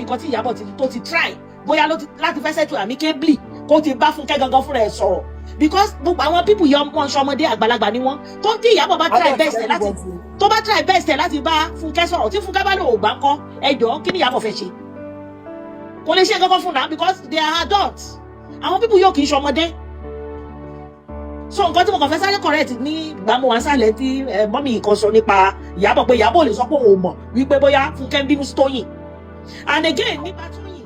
nǹkan tí Ìyábọ̀ tó ti try bóyá láti fẹ́ settle amicably kó ti bá Funke gangan fúnra ẹ̀ sọ̀rọ̀, because gbogbo àwọn people yọ wọn ṣọmọdé àgbàlagbà ni wọn, tó tí Ìyábọ̀ bá try best láti bá Funke sọ̀rọ̀, tí Funke bá lò gbà ńkọ́, ẹjọ́ kí ni Ìyábọ̀ fẹ́ ṣe? Kò lè ṣe gangan fún náà because they are adults. Àwọn people yóò kì í ṣọmọdé. So nǹkan tí mo kàn fẹ́ sáré correct ní ìgbà mo wá sálẹ̀ tí mọ́mì kan sọ nípa Ìyábọ̀ pé Ìyábọ̀ lè sọ pé òun mọ̀ wípé bóyá Funke ń bínú sí Toyin. And again nípa Toyin,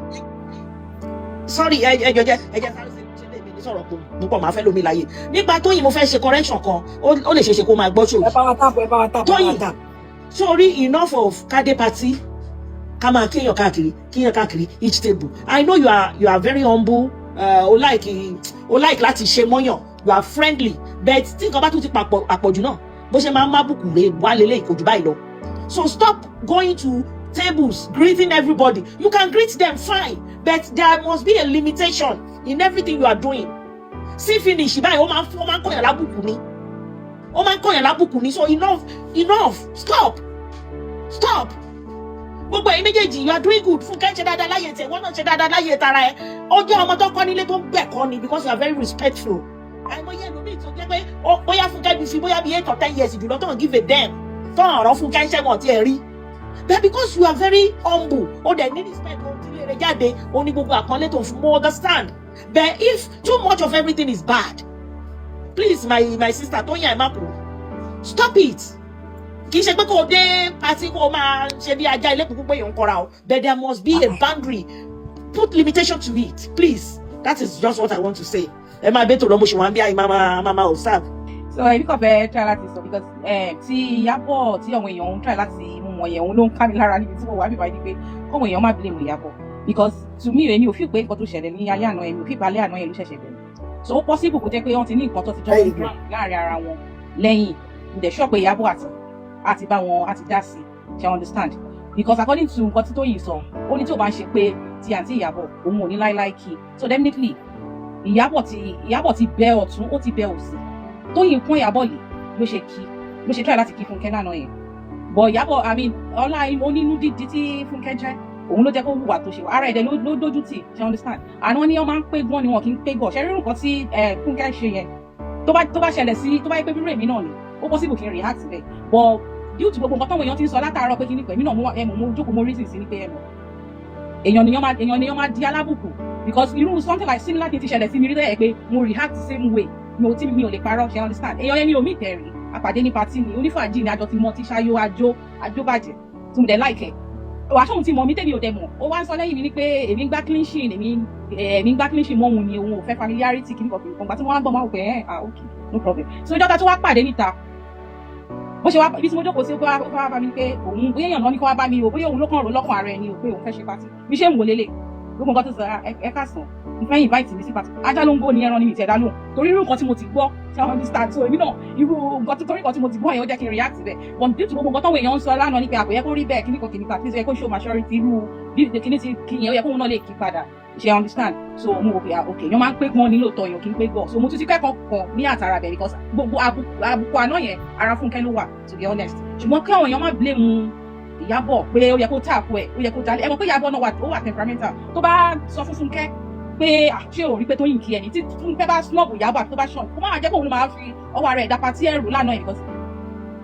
sorry ẹjọ́ jẹ́ sáré ṣe lè mi ní sọ̀rọ̀ púpọ̀ máa fẹ́ lómi láyé. Nípa Toyin mo fẹ́ ṣe correction kan, ó lè ṣeéṣe kó máa gbọ́ ṣòro. ẹ bá wa tap. Toyin, sorry, enough of kade party. Ká máa kéèyàn káàkiri each table. I know you are very humble, o like láti ṣe mọ́yàn, you are friendly, but tí nǹkan bá tún ti àpọ̀jù náà bó ṣe máa ń mábùkù rè wá lélẹ̀ ìkojú báyìí lọ. So stop going to tables greeting everybody. You can greet them fine, but there must be a limitation in everything you are doing. See finish báyìí ó máa ń kọ̀yàn lábùkù ni, so enough, stop. Gbogbo ẹ̀yin méjèèjì, you are doing good. Funke ṣe dáadáa láyé tẹ̀, wọ́n náà ṣe dáadáa láyé tara ẹ̀. Ọjọ́ ọmọ tó kọ́ nílé tó gbẹ̀kọ́ ni because you are very respectful. Àìmọye ẹlòmíì tó jẹ́ pé bóyá Funke bí fi bóyá bí 8 or 10 years jùlọ tó ń give a damn. Tó ń ọ̀rọ̀ Funke ṣẹ́ wọ̀n tí ẹ rí. But because you are very humble, ó dẹ̀ ní respect ohun tí lè rẹ jáde, ó ní gbogbo àpọ́nlé tó ń fún mo understand. But if too much of everything is bad, please my sister Toyin Aimaku, stop it. Kì í ṣe pé kò dé party kò máa ṣe bí ajá ilé kúkú pé yòó ń kọra o, but there must be a boundary. Put limitation to it, please. That is just what I want to say. Ẹ máa bẹ́ẹ̀ tó lọ mo ṣe wọ́n bí i máma observe. So èmi kàn fẹ́ try láti sọ because tí Ìyábọ̀ tí àwọn èèyàn ń try láti mú wọn yẹn òun ló ń ká mi lára níbi tí mo wà bíbá yìí pé kọ́wọn èèyàn má blame Ìyábọ̀ because to me èmi ò fi pé nǹkan tó ṣẹlẹ̀ ní alẹ́ àná èmi ò fi pé alẹ́ àná yẹn ló ṣẹ̀ṣẹ̀ bẹ̀rẹ̀. So ó possible kó jẹ́ pé wọ́n ti ní nǹkan tó ti jọ láàrin ara wọn lẹ́yìn ǹdẹ̀ ṣọ́ pé Ìyábọ̀ àti bá wọn àti dá sí ṣe understand because according to nǹkan tí Toyin sọ ó ní tí ò bá ń ṣe pé ti àǹtí Ìyábọ̀ òun ò ní láíláí kí so definitely Ìyábọ̀ ti bẹ ọ̀tún ó ti bẹ òsì Toyin kún Ìyábọ̀ lè ló ṣe try láti kí Funke lánàá yẹn but Ìyábọ̀ ọlá onínú dídí tí Funke jẹ́ òun ló jẹ́ kó hùwà tó ṣe wà ara ẹ̀dẹ̀ ló dójú tì ṣe understand àná ni wọ́n máa ń pé gbọ́n ni wọn kì í pé gọ̀ ṣe rí nǹkan tí Funke ṣe yẹn tó bá ṣẹlẹ̀ sí tó bá yẹ pé bírò èmi náà ni ó possible kí n react bẹ́ẹ̀ but due to gbogbo nǹkan táwọn èèyàn ti ń sọ látàárọ̀ pé kí ni pẹ̀mí náà mo jókòó mo reason sí ni pé èèyàn nìyàn máa di alábùkù because irú something like similar thing ti ṣẹlẹ̀ sí mi rí tẹ́yẹ̀ pé mo react the same way mi ò lè parọ́ ṣe understand èèyàn yẹn mi ò mí tẹ̀rí àpàdé ní party ni onífàájì ni àjọ ti mọ ti ṣáyó àjò bàjẹ́ tí mo dẹ̀ láìkẹ́ wàá tóun ti mọ̀ mí tẹ́mi ò dẹ̀ mọ̀ ó wá ń sọ lẹ́yìn mi ní pé èmi ń gbá clean sheet èmi ń gbá clean sheet mọ́ òun ni òun ò fẹ́ familiarity kí nìkan gbà tí wọ́n á gbọ́ máa wò pé okay no problem so ìjọba tó wá pàdé níta bó ṣe wá ibi tí mo jókòó sí ó wá bá mi pé òun bóyá èèyàn náà ní kó wá bá mi o bóyá òun ló kàn rò lọ́kàn ara ẹ̀ ni o pé òun fẹ́ ṣe pátì bí ṣé ń wò lélẹ̀ gbogbo nǹkan tó sọ ẹ káàsán mo fẹ́ invite mi sí pátì ajá ló ń gbó ní ẹran ní mi tẹ̀dá lóhùn torí irú nǹkan tí mo ti gbọ́ tí àwọn ọdún start so èmi náà irú nǹkan tí mo ti gbọ́ yẹn ó jẹ́ kí n react bẹ́ẹ̀ but due to gbogbo nǹkan táwọn èèyàn ń sọ lánàá ní pé àpò yẹ kó rí bẹ́ẹ̀ kíníkan please yẹ kó show maturity irú bí kíní ti kí yẹn ó yẹ kóun náà lè kí padà ṣe understand so mo wò pé okay èèyàn máa ń pé gan ní lóòótọ́ èèyàn kì í pé gan so mo tún ti kẹ́kọ̀ọ́ kan ní àtàrà bẹ̀ because gbogbo àbùkù àná yẹn ara Funke ló wà to be honest ṣùgbọ́n kí àwọn èèyàn má blame Ìyábọ̀ pé ó yẹ kó tààpù ẹ̀ ó yẹ kó jalè ẹ mọ̀ pé Ìyábọ̀ náà ó wà temperamental tó bá sọ fún Funke pé ṣé o rí pé Toyin kí ẹni tí Funke bá snub Ìyábọ̀ àti tó bá ṣàn kó má jẹ́ kó òun máa fi ọwọ́ ara ẹ̀ dá patí ẹ̀rù lánàá yẹn because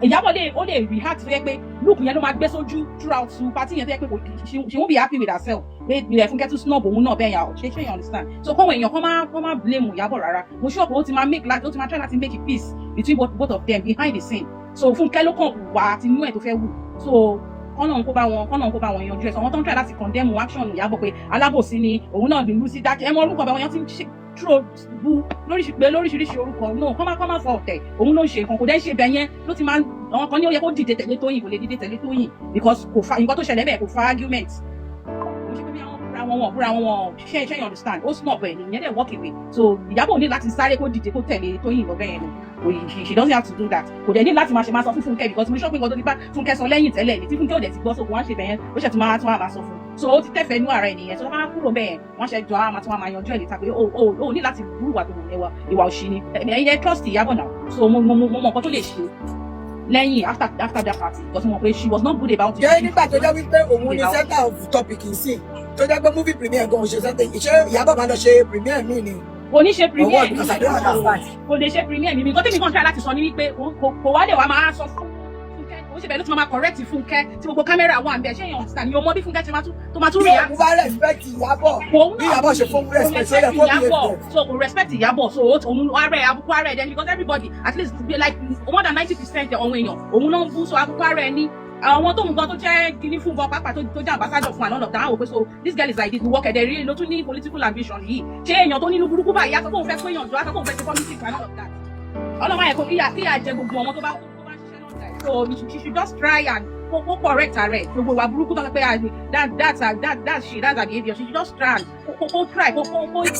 Ìyábọ̀ ó lè react tó yẹ pé look yẹn ló máa gbé sójú throughout party yẹn tó yẹ pé she won't be happy with herself pé ilẹ̀ Funke tún snub òun náà bẹ́ẹ̀ yà ọ́ ṣe you understand so kọ́wọ́ èèyàn kọ́ máa blame Ìyábọ̀ rárá mo sure pé ó ti máa try láti make a peace between both of them behind the scene so Funke ló kàn wá àti inú ẹ̀ tó fẹ́ wù so kọ́nà kó bá wọn yanjú ẹ̀ sọ wọ́n tó ń try láti condemn action Ìyábọ̀ pé alábòsí ni òun náà dùn sí dákẹ́ ẹ mọ orúkọ bá wọn yẹn ti ń ṣe tró bu lóríṣiríṣi orúkọ náà kọ́ máa fọ ọ̀tẹ̀ òun ló ń ṣe nǹkan kò dẹ́ ṣe bẹ́ẹ̀ yẹn ló ti máa àwọn kan ní ó yẹ kó dìde tẹ̀lé Toyin kò lè dìde tẹ̀lé Toyin because kò fa nǹkan tó ṣẹlẹ̀ bẹ́ẹ̀ kò fa argument mo ṣe pé bí àwọn wọn búra wọn ṣe you understand ó snub ẹ̀ nìyẹn dẹ̀ walk away so Ìyábọ̀ ní láti sáré kó dìde kó tẹ̀lé Tóyìn lọ bẹ́ẹ̀ yẹn she doesn't have to do that kò dẹ̀ ní láti máa sọ fún Fúnkẹ́ because mo sọ pé nǹkan tó ti bá Fúnkẹ́ sọ lẹ́yìn tẹ́lẹ̀ ní tí Fúnkẹ́ ò dẹ̀ ti gbọ́ sókun wá ṣe bẹ́ẹ̀ ó ṣẹ̀ tún máa sọ fún so ó ti tẹ̀fẹ̀ inú ara ẹ̀ nìyẹn so wọ́n máa kúrò bẹ́ẹ̀ wọ́n ṣe jọ àwọn tí wọ́n máa yanjú ẹ̀ létà pé ó ní láti bú ìwà tó wù yẹn ìwà òṣì ni ẹ̀yin ẹ̀ trust Ìyábọ̀ náà so mo mọ nǹkan tó lè ṣe lẹ́yìn after that party because mo mọ̀ pé she was not good about it. jẹ́ nígbà tó jẹ́ wípé òun ni center of topic sí tó jẹ́ pé movie premiere gan ṣe center ìṣe Ìyábọ̀ máa lọ ṣe premiere mi ni. kò ní ṣe premiere mi kò lè ṣe premiere mi nǹkan tí mi kàn try láti sọ ni wípé kò wá lè wá máa sọ fún Fúnkẹ́ ó ṣe bẹ̀rẹ̀ ló ti máa correct Fúnkẹ́ tí gbogbo kámẹ́rà wà ń bẹ̀ ṣé èèyàn ọ̀sán ni o mọ bí Fúnkẹ́ ti máa tún react. mo bá respect Ìyábọ̀ bí Ìyábọ̀ ṣe fún respect ó yẹ kó bí ètò. so kò respect Ìyábọ̀ so òun ààrẹ àbùkù ààrẹ then because everybody at least like more than 90% ọ̀hún èèyàn òun náà ń bú so àbùkù ààrẹ ní àwọn tó ń gbọ́ tó jẹ́ kíní fún gan pápá tó jẹ́ ambassador fún àná ọ̀dà àwọn òpè so this girl is like this work ẹ̀dẹ̀ rí ló tún ní political ambition yìí ṣé èèyàn tó nínú burúkú báyìí yàtọ̀ tó ń fẹ́ pé èèyàn jọ àtọ̀ tó ń fẹ́ ṣe politics and all of that ọlọ́mọ yẹn kò kíyà jẹ gbogbo ọmọ tó bá ṣiṣẹ́ náà so she should just try and kó correct her gbogbo ìwà burúkú tó ń pẹ́ that's her behaviour she should just try and kó try kó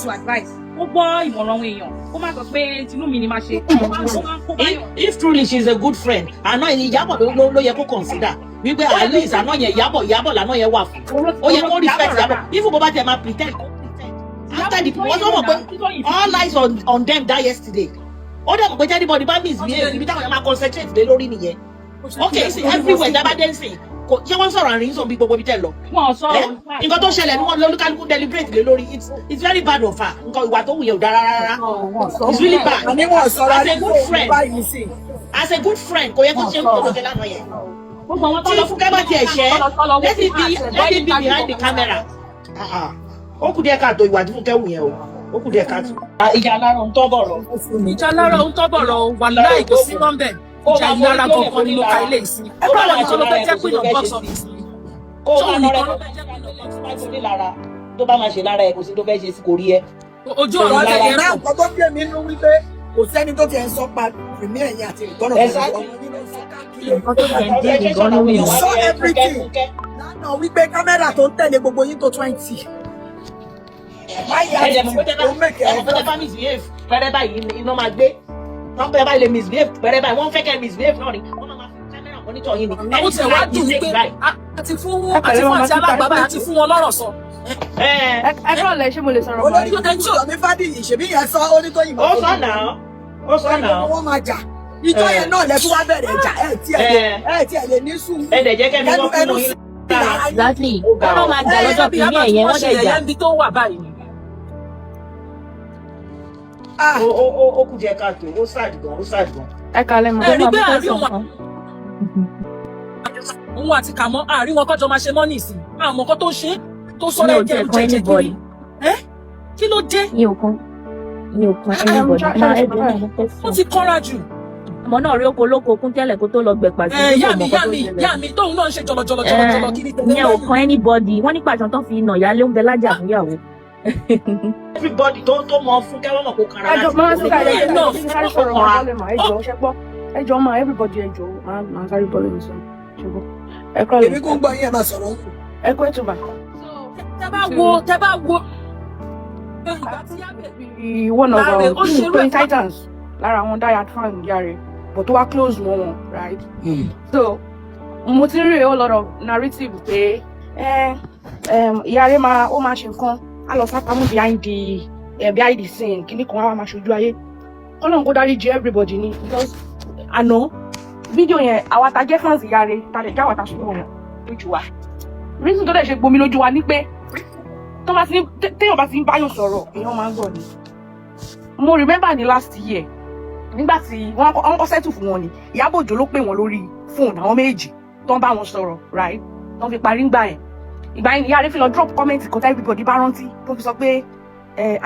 to advice kó gbọ́ ìmọ̀ràn àwọn èèyàn kó má sọ pé tinú mi ni máa ṣe. if truly she is a good friend àná Ìyábọ̀ ló yẹ kó consider wípé at least àná yẹn Ìyábọ̀ làná yẹn wà fún ó yẹ kó respect Ìyábọ̀ even bó bá tẹ̀ máa pretend after the wọ́n sọ mọ̀ pé all eyes on them that yesterday ó dẹ̀ mọ̀ pé anybody bá misbehave ibi táwọn yẹn máa concentrate lé lórí nìyẹn okay see everywhere dábàá dancing ṣé wọ́n sọ̀rọ̀ àárín sọ̀rọ̀ bí gbogbo ibi tẹ̀ lọ. nǹkan tó ṣẹlẹ̀ ni wọ́n lólúkálùkù deliberate lé lórí it's very bad of her nǹkan ìwà tó wù yẹn ò dára rárá it's really bad as a good friend kò yẹ kó ṣe ń tó lókè lánàá yẹn. tí Fúnkẹ́ bá tiẹ̀ ṣẹ́ let it be behind the camera. ó kù díẹ̀ káàtó ìwà tí Fúnkẹ́ wù yẹn o ó kù díẹ̀ káàtó. ìjà lára ń tọ́ bọ̀rọ̀. ìjà lára ń tọ́ bọ̀rọ̀ wà láì kò sí rọ́ńbẹ̀. ìjà lára kankan ni ló ka ilé ìsìn. ẹ kọ́ àwọn ìṣòro tó jẹ́ queen of box office. kó o máa nọrẹ tó bá máa ṣe lára ẹ kò sí tó fẹ́ ṣe sí kò rí ẹ. ojú ọ̀rọ̀ rẹ̀ yẹn náà kọ́ tó bí èmi nínú wípé kò sẹ́ni tó ti ẹ̀ ń sọ pa èmi ẹ̀yìn àti ìtọ́nà sọ everything lánàá wípé kámẹ́rà tó ń tẹ̀lé gbogbo yín tó 20. ẹ̀jẹ̀ mọ̀ pé tẹ́ bá misbehave pẹ́rẹ́ báyìí iná máa gbé wọ́n pẹ́ báyìí lè misbehave pẹ́rẹ́ báyìí wọ́n fẹ́ kẹ́ misbehave náà ni wọ́n máa fi kámẹ́rà mọ́nítọ̀ yín ni. àwọn tí wàá dùn ní pé àti fún àti alágbàbà àti fún wọn lọ́rọ̀ sọ. ẹ kọ́ lẹ ṣé mo lè sọ̀rọ̀ olórí tó tẹ́jú ọ̀mí Fádìyì ṣèbí yẹn sọ onítọ̀yìn mọ́. ó sọ náà wọ́n máa jà ìjọ yẹn náà lẹ́tún wá bẹ̀rẹ̀ ìjà ẹ̀ tí ẹ̀ lè ní sùúrù. ẹ̀dẹ̀ jẹ́ kẹ́mi wọ́n fún wọn yín. exactly wọ́n máa jà lọ́jọ́ kìíní ẹ̀yẹn wọ́n dẹ̀ jà. ibi tó wà báyìí. ó kù jẹ́ káàtó ó sad gan. ẹ kalẹ̀ mọ́. ẹ̀rí pé àárín òun àti Kàmọ́ àárín wọn kọjọ máa ṣe mọ́ nìsín àwọn ọkọ tó ṣe tó sọ̀rọ̀ ẹ̀jẹ̀ ìjẹ̀jẹ̀ kiri kí ló dé. mi ò kan anybody máa ẹ bí ó ti kọ́ra jù. ọmọ náà rí oko olóko kún tẹ́lẹ̀ kó tó lọ gbẹ̀pà sí yá mi tóun náà ń ṣe jọlọjọlọ kiri tẹ́lẹ̀ ìyẹn ò kan anybody wọ́n ní pàṣán tó fi nà yálé oúnjẹ lájà fúnyàwó. everybody tó mọ Fúnkẹ́ wọ́n mọ̀ kó kara láti. ẹjọ́ máa ń sáré sọ̀rọ̀ máa lè máa ẹjọ́ ṣẹ́gbọ́ ẹjọ́ máa everybody ẹjọ́ máa sáré bọ́ọ̀lù mi sọ̀rọ̀ ṣùgbọ́n ẹ kọ́ lè. èmi kò ń gbọ́ yín ẹ̀ máa sọ̀rọ̀. ẹ kó ètò bá. tẹ́ bá wo one of our Twin Titans lára àwọn diet fan yàrá but tó wá close mọ́ wọn right. So mo ti rí a lot of narrative pé ìyàrá ó máa ṣe nǹkan á lọ sápamọ́ behind the scene kìíní kan á máa ṣojú ayé kọ́nà kó dárí jẹ́ everybody ni because àná fídíò yẹn àwa ta jẹ́ fans ìyàrá ta lè jáwọ́ ta ṣùgbọ́n wọn lójú wa reason tó dẹ̀ ṣe gbomi lójú wa ní pé téèyàn bá ti ń báyọ̀ sọ̀rọ̀ èèyàn máa ń gbọ́ ni. mo remember ní last year nígbà tí wọ́n kọ́ settle fún wọn ni Ìyábọ̀ Òjó ló pè wọ́n lórí fóònù àwọn méjì tó ń bá wọn sọ̀rọ̀ right tó ń fi parí ìgbà yẹn ìyá rẹ̀ fi lọ drop comment kan tá everybody bá rántí tó fi sọ pé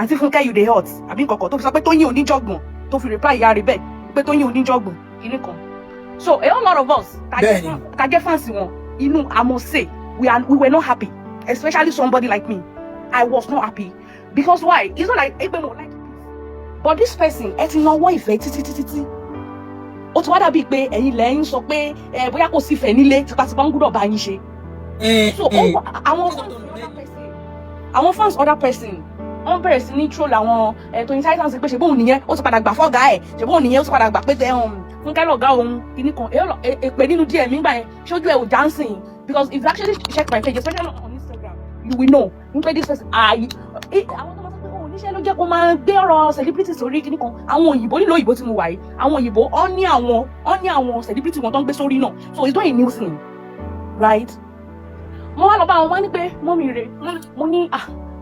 àǹtí Fúnkẹ́ you dey hot àbí nǹkan kan tó fi sọ pé Tóyìn oníjọ̀gbọ̀n tó fi reply ìyá rẹ̀ bẹ́ẹ̀ pé Tóyìn oníjọ̀gbọ̀n kìíní kan. So a whole lot of us ta jẹ́ fans wọn inú I must say we were not happy, especially somebody like me. I was not happy because why? It's not like Egbe mo like this, but this person ẹ ti náwó ìfẹ́ títí ó ti wá dàbí pé ẹ̀yin lẹ ń sọ pé bóyá kò sí ìfẹ́ nílé tipátipá ń gbọ́dọ̀ bá yín ṣe. So àwọn àwọn fans other person wọ́n bẹ̀rẹ̀ sí ní troll àwọn Toyin Titans pé ṣebóun nìyẹn ó ti padà gbà fọ́gà ẹ̀ ṣebóun nìyẹn ó ti padà gbà pé Funke lọ̀gá òun kìíní kan èpè nínú DM nígbà yẹn ṣojú ẹ̀ ò dancing because if you actually check my page especially on Instagram you will know nípa this person àwọn tó máa sọ pé oníṣẹ́ ló jẹ́ kó máa gbé ọ̀rọ̀ celebrity sórí kìíní kan àwọn òyìnbó nílò òyìnbó tí mo wà yìí àwọn òyìnbó ọ ní àwọn celebrity wọn tó ń gbé sórí náà so it's not a new thing right. mo wá lọ bá àwọn wá ní pé mọ́mì rẹ̀ mo ní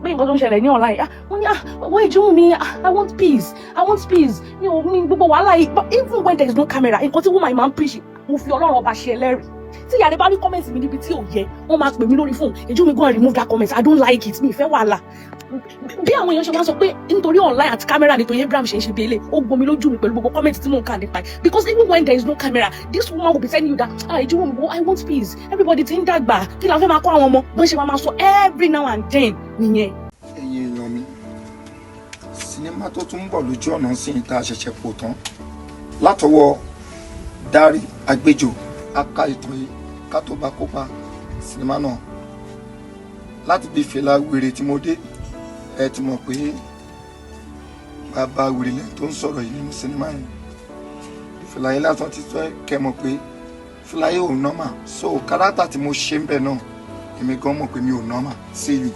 pé nǹkan tó ń ṣẹlẹ̀ ní online mo ní wọ́n ìjú mi I want peace mi ò ní gbogbo wàhálà yìí but even when there is no camera nǹkan tí woman máa ń preach mo fi Ọlọ́run ọba ṣe ẹlẹ́rìí tí ìyá rẹ bá rí comment mi níbi tí ò yẹ wọ́n máa pè mí lórí fóònù ìjú mi go and remove that comment I don't like it mi ìfẹ́ wàhálà bí àwọn èèyàn ṣe máa sọ pé nítorí online àti camera nítorí Abraham ṣe ń ṣe bẹ́ẹ̀lẹ̀ ó gbomi lójú mi pẹ̀lú gbogbo comment tí mò ń kà nípa because even when there is no camera this woman will be telling you that ìjú mi go I want peace everybody ti ń dàgbà kí la fẹ́ máa kọ́ àwọn ọmọ bọ́n ṣe máa sọ every now and then nìyẹn. ẹ̀yin èèyàn mi sinimá tó tún ń bọ̀ lójú ọ̀nà sí ìta àṣẹ̀ṣẹ̀ pò tán látọwọ́ Dárí Agbéjò aka ìtàn yìí ká tó bá kópa sinimá náà láti bí Fẹlá wèrè tí mo dé ẹ ti mọ̀ pé bàbá wèrè lẹ́yìn tó ń sọ̀rọ̀ yìí nínú sinimá yìí Fẹlá yìí lásán ti sọ kẹ́ mọ̀ pé Fẹlá yìí ò nọ́mà so kárátà tí mo ṣe ń bẹ̀ náà èmi gan mọ̀ pé mi ò nọ́mà sí yìí.